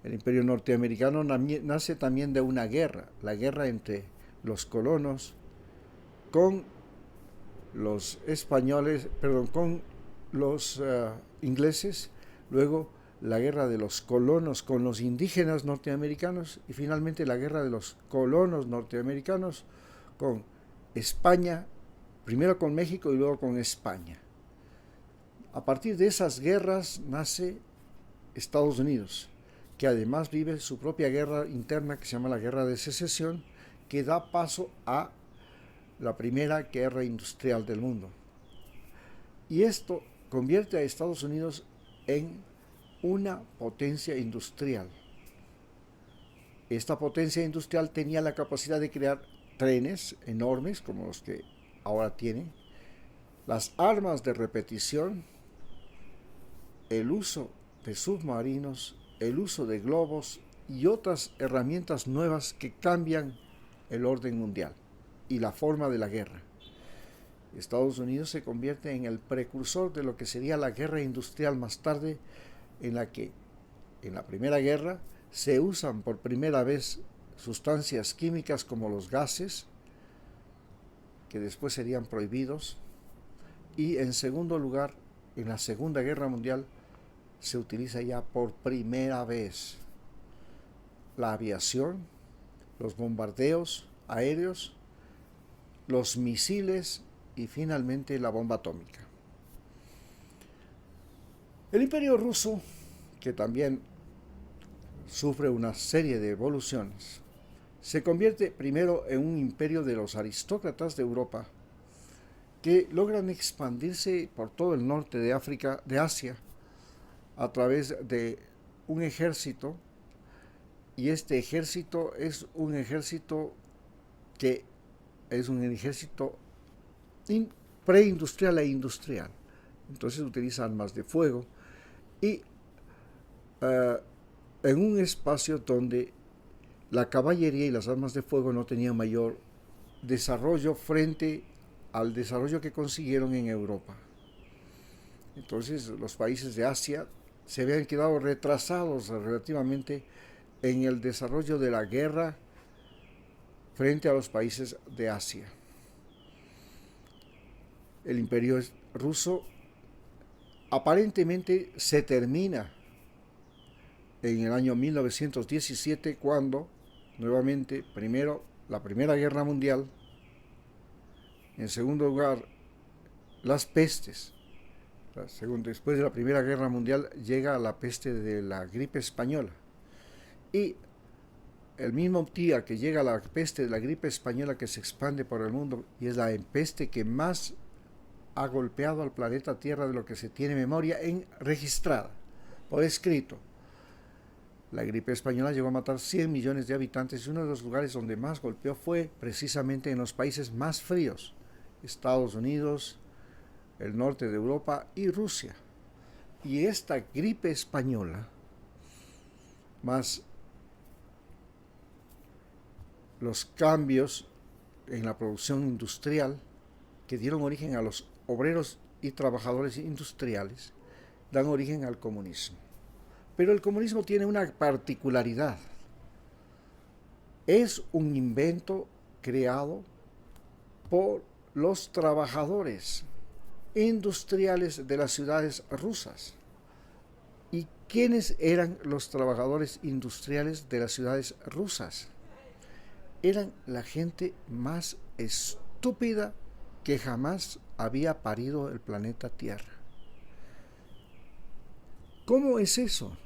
El Imperio Norteamericano nace también de una guerra, la guerra entre los colonos con los españoles, con los ingleses, luego la guerra de los colonos con los indígenas norteamericanos y finalmente la guerra de los colonos norteamericanos con España, primero con México y luego con España. A partir de esas guerras nace Estados Unidos, que además vive su propia guerra interna que se llama la Guerra de Secesión, que da paso a la primera guerra industrial del mundo. Y esto convierte a Estados Unidos en una potencia industrial. Esta potencia industrial tenía la capacidad de crear trenes enormes como los que ahora tiene, las armas de repetición, el uso de submarinos, el uso de globos y otras herramientas nuevas que cambian el orden mundial y la forma de la guerra. Estados Unidos se convierte en el precursor de lo que sería la guerra industrial más tarde, en la que en la Primera Guerra se usan por primera vez sustancias químicas como los gases, que después serían prohibidos, y en segundo lugar, en la Segunda Guerra Mundial, se utiliza ya por primera vez la aviación, los bombardeos aéreos, los misiles y finalmente la bomba atómica. El Imperio Ruso, que también sufre una serie de evoluciones, se convierte primero en un imperio de los aristócratas de Europa, que logran expandirse por todo el norte de África, de Asia, a través de un ejército, y este ejército es un ejército que es un ejército preindustrial e industrial. Entonces utiliza armas de fuego y en un espacio donde la caballería y las armas de fuego no tenían mayor desarrollo frente al desarrollo que consiguieron en Europa. Entonces los países de Asia se habían quedado retrasados relativamente en el desarrollo de la guerra frente a los países de Asia. El imperio ruso aparentemente se termina en el año 1917, cuando nuevamente, primero, la Primera Guerra Mundial, en segundo lugar, las pestes. Después de la Primera Guerra Mundial llega la peste de la gripe española. Y el mismo día que llega la peste de la gripe española, que se expande por el mundo, y es la peste que más ha golpeado al planeta Tierra de lo que se tiene memoria registrada, por escrito. La gripe española llegó a matar 100 millones de habitantes y uno de los lugares donde más golpeó fue precisamente en los países más fríos, Estados Unidos, el norte de Europa y Rusia. Y esta gripe española, más los cambios en la producción industrial que dieron origen a los obreros y trabajadores industriales, dan origen al comunismo. Pero el comunismo tiene una particularidad. Es un invento creado por los trabajadores industriales de las ciudades rusas. ¿Y quiénes eran los trabajadores industriales de las ciudades rusas? Eran la gente más estúpida que jamás había parido el planeta Tierra. ¿Cómo es eso?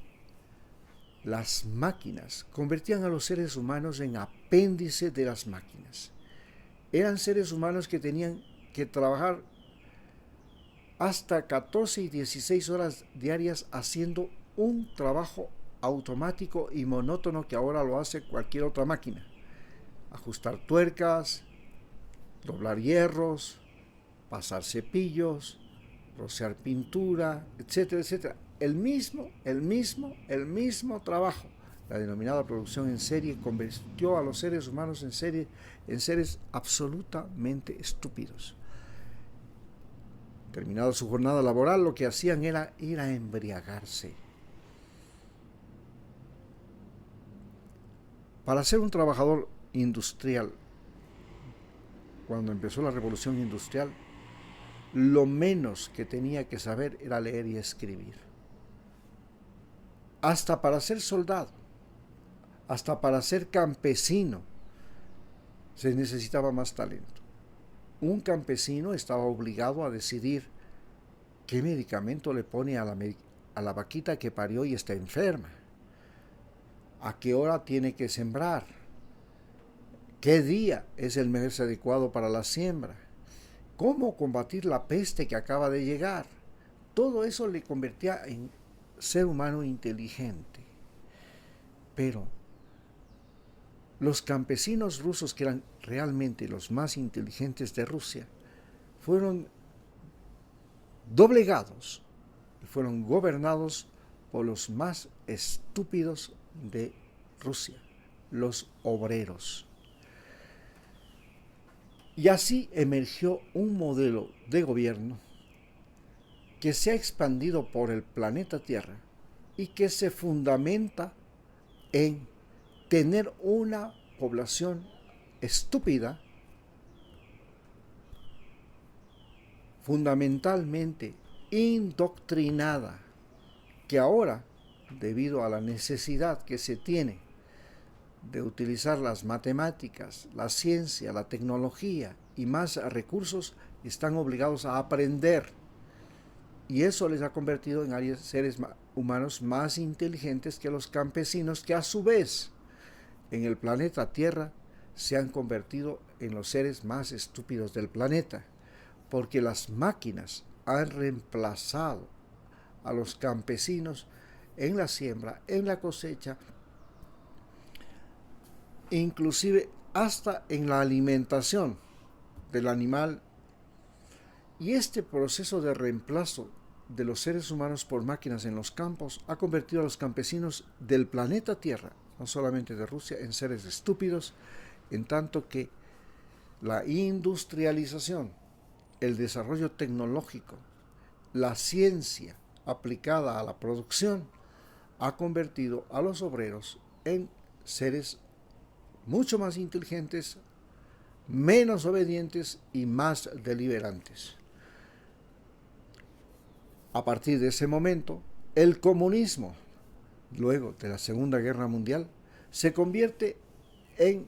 Las máquinas convertían a los seres humanos en apéndice de las máquinas. Eran seres humanos que tenían que trabajar hasta 14 y 16 horas diarias haciendo un trabajo automático y monótono que ahora lo hace cualquier otra máquina. Ajustar tuercas, doblar hierros, pasar cepillos, rociar pintura, etcétera, etcétera. El mismo trabajo. La denominada producción en serie convirtió a los seres humanos en seres absolutamente estúpidos. Terminada su jornada laboral, lo que hacían era ir a embriagarse. Para ser un trabajador industrial, cuando empezó la revolución industrial, lo menos que tenía que saber era leer y escribir. Hasta para ser soldado, hasta para ser campesino, se necesitaba más talento. Un campesino estaba obligado a decidir qué medicamento le pone a la vaquita que parió y está enferma, a qué hora tiene que sembrar, qué día es el mes adecuado para la siembra, cómo combatir la peste que acaba de llegar. Todo eso le convertía en ser humano inteligente. Pero los campesinos rusos, que eran realmente los más inteligentes de Rusia, fueron doblegados y fueron gobernados por los más estúpidos de Rusia, los obreros. Y así emergió un modelo de gobierno que se ha expandido por el planeta Tierra y que se fundamenta en tener una población estúpida, fundamentalmente indoctrinada que ahora, debido a la necesidad que se tiene de utilizar las matemáticas, la ciencia, la tecnología y más recursos, están obligados a aprender. Y eso les ha convertido en seres humanos más inteligentes que los campesinos, que a su vez en el planeta Tierra se han convertido en los seres más estúpidos del planeta, porque las máquinas han reemplazado a los campesinos en la siembra, en la cosecha, inclusive hasta en la alimentación del animal. Y este proceso de reemplazo de los seres humanos por máquinas en los campos ha convertido a los campesinos del planeta Tierra, no solamente de Rusia, en seres estúpidos, en tanto que la industrialización, el desarrollo tecnológico, la ciencia aplicada a la producción ha convertido a los obreros en seres mucho más inteligentes, menos obedientes y más deliberantes. A partir de ese momento, el comunismo, luego de la Segunda Guerra Mundial, se convierte en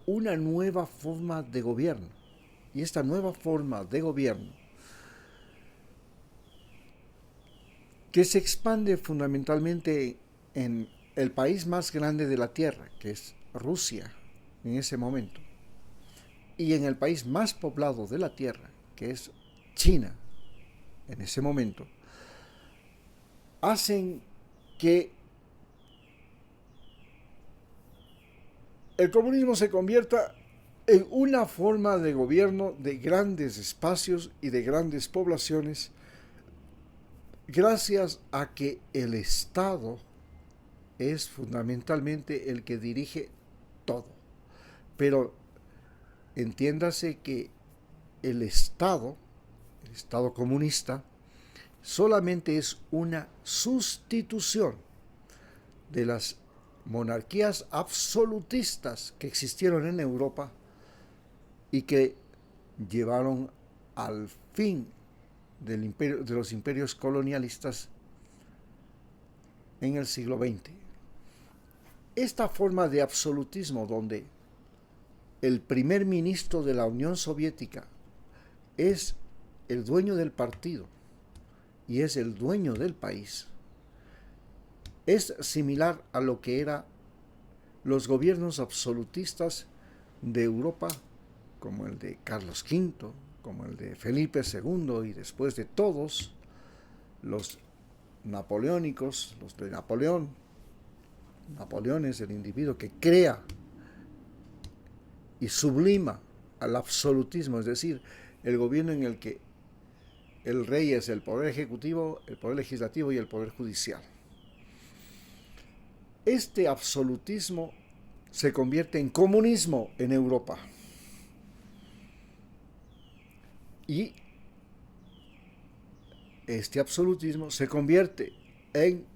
una nueva forma de gobierno. Y esta nueva forma de gobierno, que se expande fundamentalmente en el país más grande de la Tierra, que es Rusia en ese momento, y en el país más poblado de la Tierra, que es China en ese momento, hacen que el comunismo se convierta en una forma de gobierno de grandes espacios y de grandes poblaciones, gracias a que el Estado es fundamentalmente el que dirige todo. Pero entiéndase que el Estado comunista, solamente es una sustitución de las monarquías absolutistas que existieron en Europa y que llevaron al fin de los imperios colonialistas en el siglo XX. Esta forma de absolutismo, donde el primer ministro de la Unión Soviética es el dueño del partido y es el dueño del país, es similar a lo que eran los gobiernos absolutistas de Europa, como el de Carlos V, como el de Felipe II, y después de todos los napoleónicos, los de Napoleón. Napoleón es el individuo que crea y sublima al absolutismo, es decir, el gobierno en el que el rey es el poder ejecutivo, el poder legislativo y el poder judicial. Este absolutismo se convierte en comunismo en Europa. Y este absolutismo se convierte en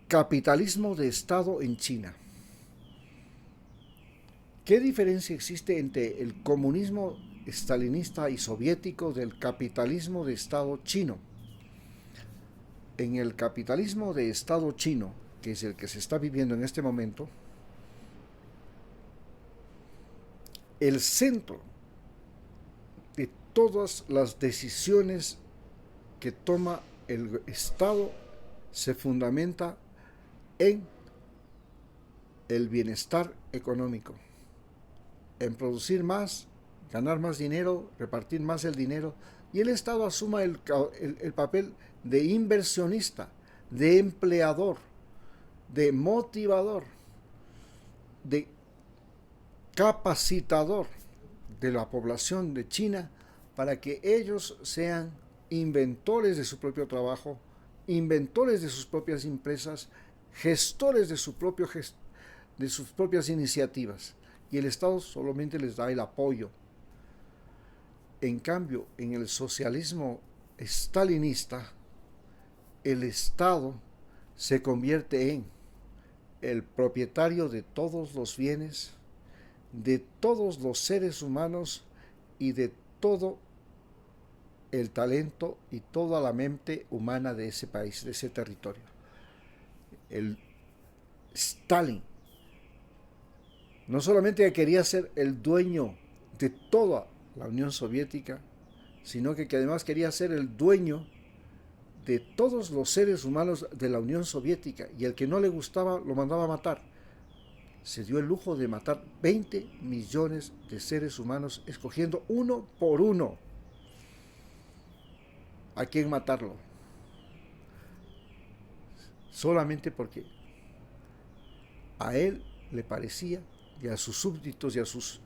capitalismo de Estado en China. ¿Qué diferencia existe entre el comunismo estalinista y soviético del capitalismo de Estado chino? En el capitalismo de Estado chino, que es el que se está viviendo en este momento, el centro de todas las decisiones que toma el Estado se fundamenta en el bienestar económico, en producir más, ganar más dinero, repartir más el dinero, y el Estado asuma el papel de inversionista, de empleador, de motivador, de capacitador de la población de China para que ellos sean inventores de su propio trabajo, inventores de sus propias empresas, gestores de sus propias iniciativas, y el Estado solamente les da el apoyo. En cambio, en el socialismo estalinista, el Estado se convierte en el propietario de todos los bienes, de todos los seres humanos y de todo el talento y toda la mente humana de ese país, de ese territorio. El Stalin no solamente quería ser el dueño de toda la Unión Soviética, sino que además quería ser el dueño de todos los seres humanos de la Unión Soviética, y el que no le gustaba lo mandaba a matar. Se dio el lujo de matar 20 millones de seres humanos, escogiendo uno por uno a quién matarlo, solamente porque a él le parecía, y a sus súbditos y a sus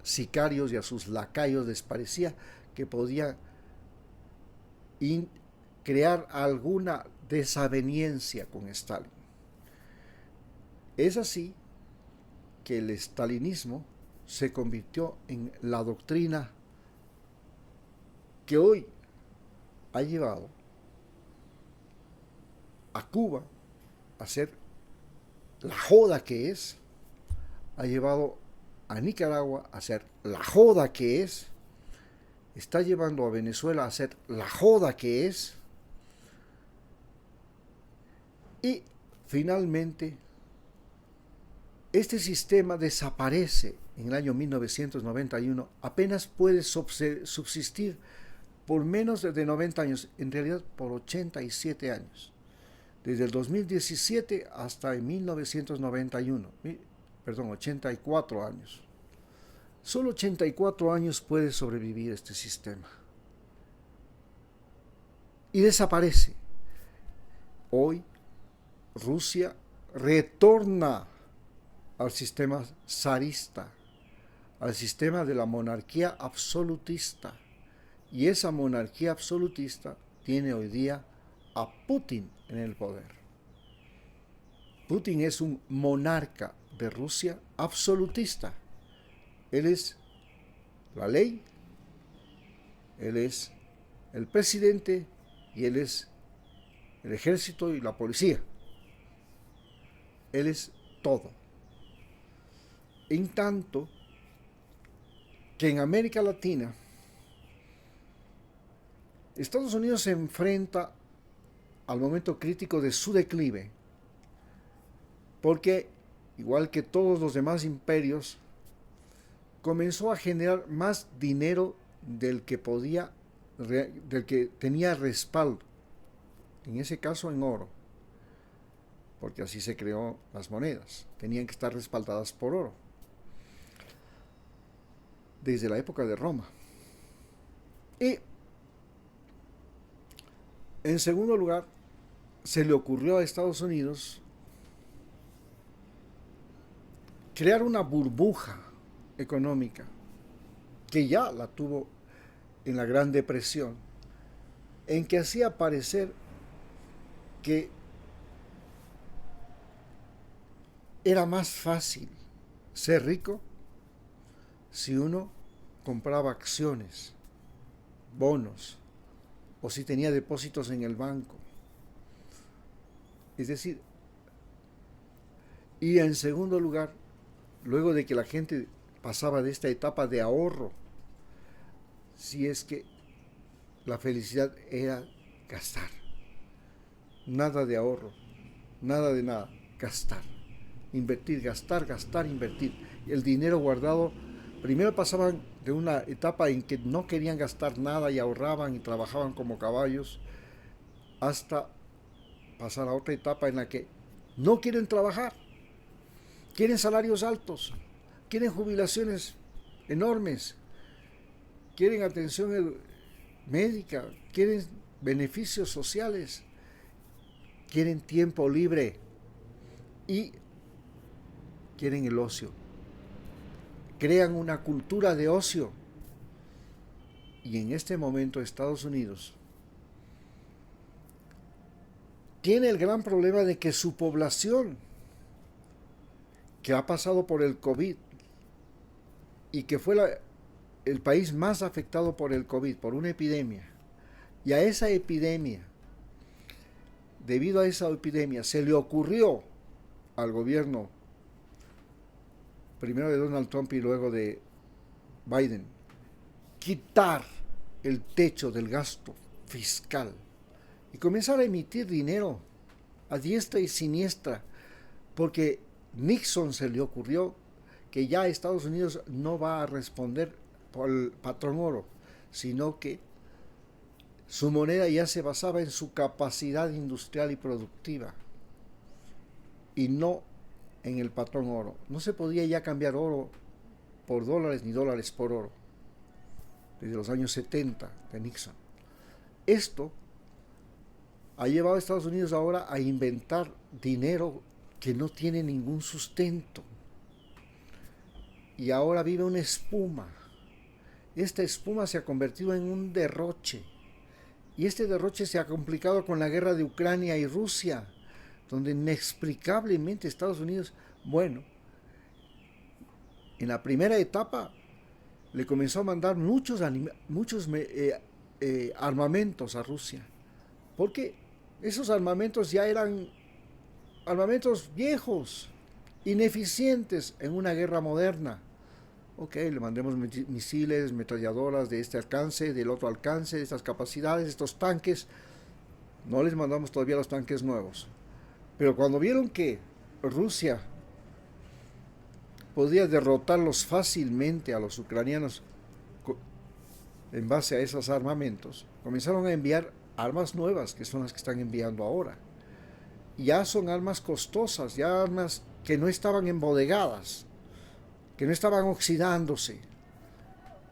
sicarios y a sus lacayos les parecía que podía crear alguna desaveniencia con Stalin. Es así que el stalinismo se convirtió en la doctrina que hoy ha llevado a Cuba a ser la joda que es, ha llevado a Nicaragua a ser la joda que es, está llevando a Venezuela a ser la joda que es, y finalmente este sistema desaparece en el año 1991, apenas puede subsistir por menos de 90 años, en realidad por 87 años, desde el 2017 hasta el 1991, perdón, 84 años. Solo 84 años puede sobrevivir este sistema. Y desaparece. Hoy Rusia retorna al sistema zarista, al sistema de la monarquía absolutista. Y esa monarquía absolutista tiene hoy día a Putin en el poder. Putin es un monarca de Rusia absolutista. Él es la ley, él es el presidente y él es el ejército y la policía. Él es todo. En tanto que en América Latina, Estados Unidos se enfrenta al momento crítico de su declive, porque, igual que todos los demás imperios, comenzó a generar más dinero del que tenía respaldo, en ese caso en oro, porque así se creó las monedas, tenían que estar respaldadas por oro, desde la época de Roma. Y en segundo lugar, se le ocurrió a Estados Unidos crear una burbuja económica, que ya la tuvo en la Gran Depresión, en que hacía parecer que era más fácil ser rico si uno compraba acciones, bonos, o si tenía depósitos en el banco. Es decir, y en segundo lugar, luego de que la gente pasaba de esta etapa de ahorro, si es que la felicidad era gastar. Nada de ahorro, nada de nada, gastar. Invertir, gastar, gastar, invertir. El dinero guardado, primero pasaban de una etapa en que no querían gastar nada y ahorraban y trabajaban como caballos, hasta pasar a otra etapa en la que no quieren trabajar, quieren salarios altos, quieren jubilaciones enormes, quieren atención médica, quieren beneficios sociales, quieren tiempo libre y quieren el ocio. Crean una cultura de ocio. Y en este momento Estados Unidos tiene el gran problema de que su población, que ha pasado por el COVID y que fue el país más afectado por el COVID, por una epidemia, y a esa epidemia, debido a esa epidemia, se le ocurrió al gobierno, primero de Donald Trump y luego de Biden, quitar el techo del gasto fiscal y comenzar a emitir dinero a diestra y siniestra, porque Nixon se le ocurrió que ya Estados Unidos no va a responder por el patrón oro, sino que su moneda ya se basaba en su capacidad industrial y productiva y no en el patrón oro. No se podía ya cambiar oro por dólares ni dólares por oro desde los años 70 de Nixon. Esto ha llevado a Estados Unidos ahora a inventar dinero que no tiene ningún sustento. Y ahora vive una espuma. Esta espuma se ha convertido en un derroche. Y este derroche se ha complicado con la guerra de Ucrania y Rusia, donde inexplicablemente Estados Unidos, bueno, en la primera etapa le comenzó a mandar muchos armamentos a Rusia, porque esos armamentos ya eran armamentos viejos, ineficientes en una guerra moderna. Ok, le mandemos misiles, metralladoras de este alcance, del otro alcance, de estas capacidades, estos tanques. No les mandamos todavía los tanques nuevos. Pero cuando vieron que Rusia podía derrotarlos fácilmente a los ucranianos en base a esos armamentos, comenzaron a enviar armas nuevas, que son las que están enviando ahora. Ya son armas costosas, ya armas que no estaban embodegadas, que no estaban oxidándose.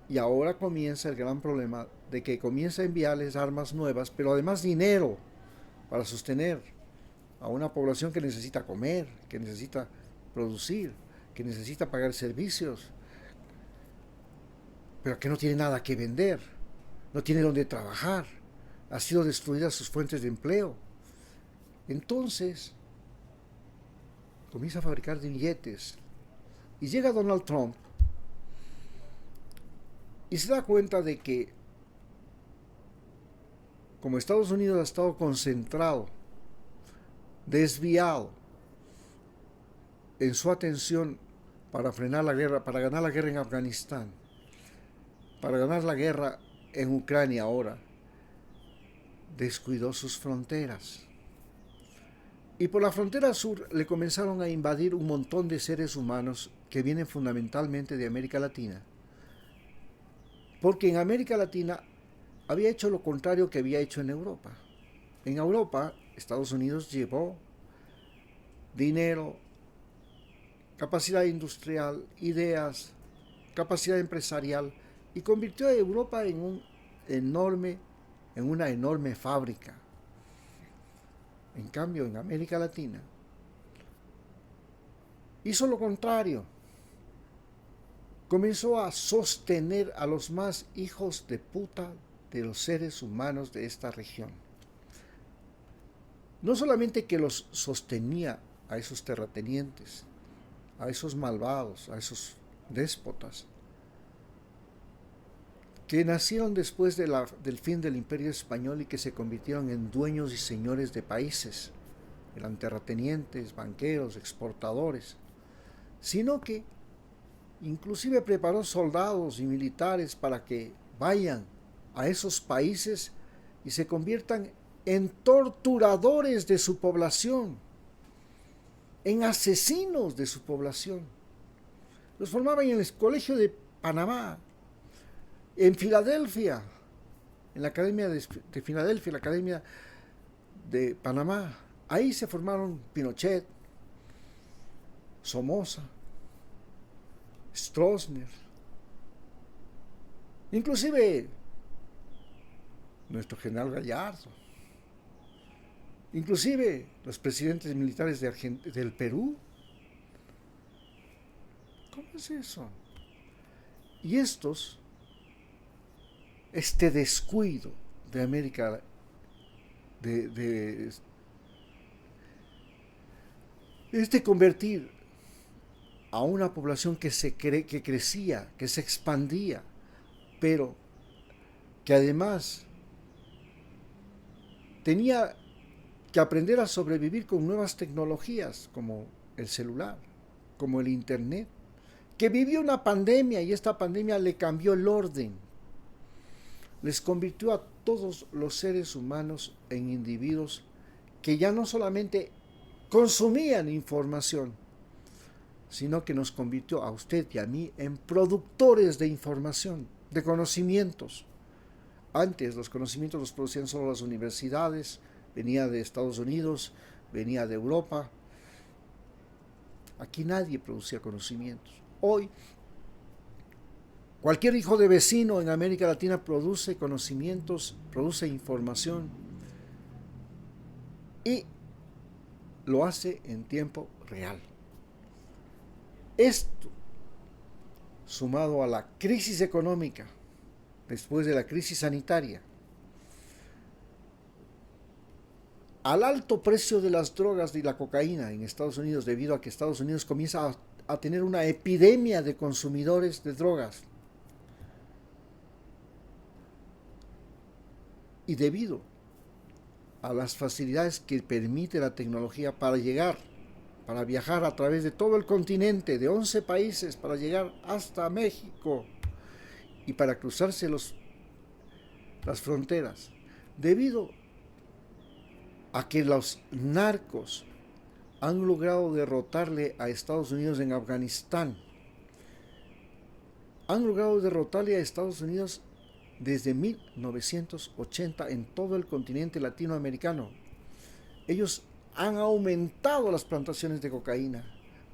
Y ahora comienza el gran problema de que comienza a enviarles armas nuevas, pero además dinero para sostener a una población que necesita comer, que necesita producir, que necesita pagar servicios, pero que no tiene nada que vender, no tiene dónde trabajar, ha sido destruidas sus fuentes de empleo. Entonces, comienza a fabricar billetes. Y llega Donald Trump y se da cuenta de que, como Estados Unidos ha estado concentrado, desviado en su atención para frenar la guerra, para ganar la guerra en Afganistán, para ganar la guerra en Ucrania ahora, descuidó sus fronteras. Y por la frontera sur le comenzaron a invadir un montón de seres humanos que vienen fundamentalmente de América Latina. Porque en América Latina había hecho lo contrario que había hecho en Europa. En Europa, Estados Unidos llevó dinero, capacidad industrial, ideas, capacidad empresarial y convirtió a Europa en una enorme fábrica. En cambio, en América Latina hizo lo contrario. Comenzó a sostener a los más hijos de puta de los seres humanos de esta región. No solamente que los sostenía a esos terratenientes, a esos malvados, a esos déspotas, que nacieron después del fin del Imperio Español y que se convirtieron en dueños y señores de países, eran terratenientes, banqueros, exportadores, sino que inclusive preparó soldados y militares para que vayan a esos países y se conviertan en torturadores de su población, en asesinos de su población. Los formaban en el Colegio de Panamá, en Filadelfia, en la Academia de Filadelfia, la Academia de Panamá. Ahí se formaron Pinochet, Somoza, Stroessner, inclusive nuestro general Gallardo, inclusive los presidentes militares del Perú. ¿Cómo es eso? Y este descuido de América, este convertir a una población que crecía, que se expandía, pero que además tenía que aprender a sobrevivir con nuevas tecnologías como el celular, como el internet, que vivió una pandemia y esta pandemia le cambió el orden. les convirtió a todos los seres humanos en individuos que ya no solamente consumían información, sino que nos convirtió a usted y a mí en productores de información, de conocimientos. Antes los conocimientos los producían solo las universidades, venía de Estados Unidos, venía de Europa. Aquí nadie producía conocimientos. Hoy, cualquier hijo de vecino en América Latina produce conocimientos, produce información y lo hace en tiempo real. Esto, sumado a la crisis económica, después de la crisis sanitaria, al alto precio de las drogas y la cocaína en Estados Unidos, debido a que Estados Unidos comienza a tener una epidemia de consumidores de drogas, y debido a las facilidades que permite la tecnología para viajar a través de todo el continente, de 11 países, para llegar hasta México y para cruzarse las fronteras, debido a que los narcos han logrado derrotarle a Estados Unidos en Afganistán, han logrado derrotarle a Estados Unidos desde 1980 en todo el continente latinoamericano. Ellos han aumentado las plantaciones de cocaína,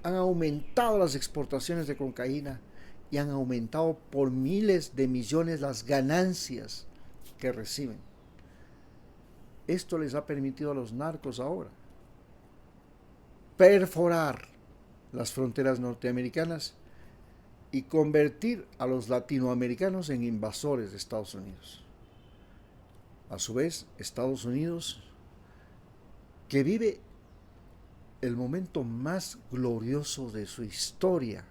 han aumentado las exportaciones de cocaína y han aumentado por miles de millones las ganancias que reciben. Esto les ha permitido a los narcos ahora perforar las fronteras norteamericanas y convertir a los latinoamericanos en invasores de Estados Unidos. A su vez, Estados Unidos, que vive el momento más glorioso de su historia,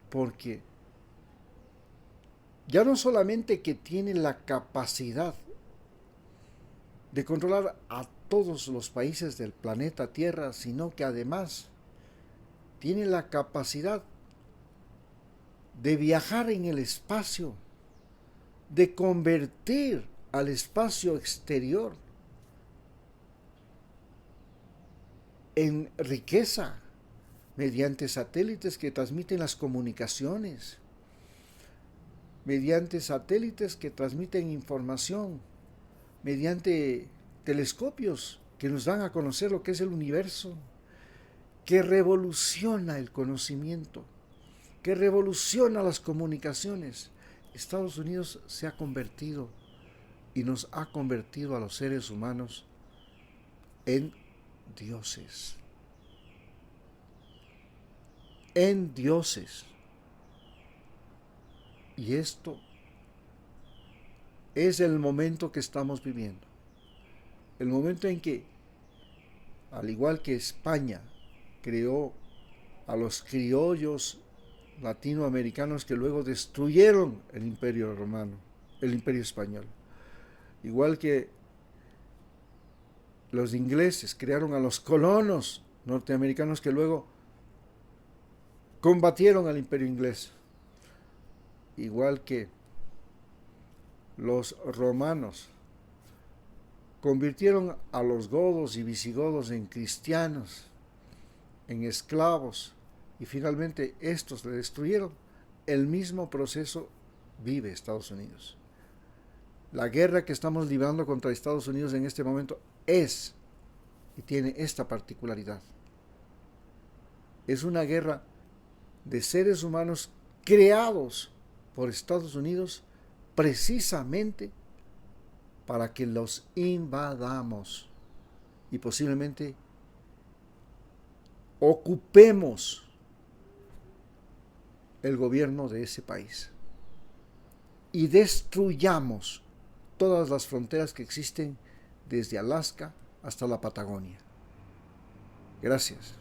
porque ya no solamente que tiene la capacidad de controlar a todos los países del planeta Tierra, sino que además tiene la capacidad de viajar en el espacio, de convertir al espacio exterior en riqueza mediante satélites que transmiten las comunicaciones, mediante satélites que transmiten información, mediante telescopios que nos dan a conocer lo que es el universo, que revoluciona el conocimiento, que revoluciona las comunicaciones. Estados Unidos se ha convertido y nos ha convertido a los seres humanos en dioses. En dioses. Y esto es el momento que estamos viviendo. El momento en que, al igual que España creó a los criollos latinoamericanos que luego destruyeron el imperio romano, el imperio español, igual que los ingleses crearon a los colonos norteamericanos que luego combatieron al imperio inglés, igual que los romanos convirtieron a los godos y visigodos en cristianos, en esclavos, y finalmente estos le destruyeron. El mismo proceso vive Estados Unidos. La guerra que estamos librando contra Estados Unidos en este momento es y tiene esta particularidad. Es una guerra de seres humanos creados por Estados Unidos precisamente para que los invadamos y posiblemente ocupemos el gobierno de ese país y destruyamos todas las fronteras que existen desde Alaska hasta la Patagonia. Gracias.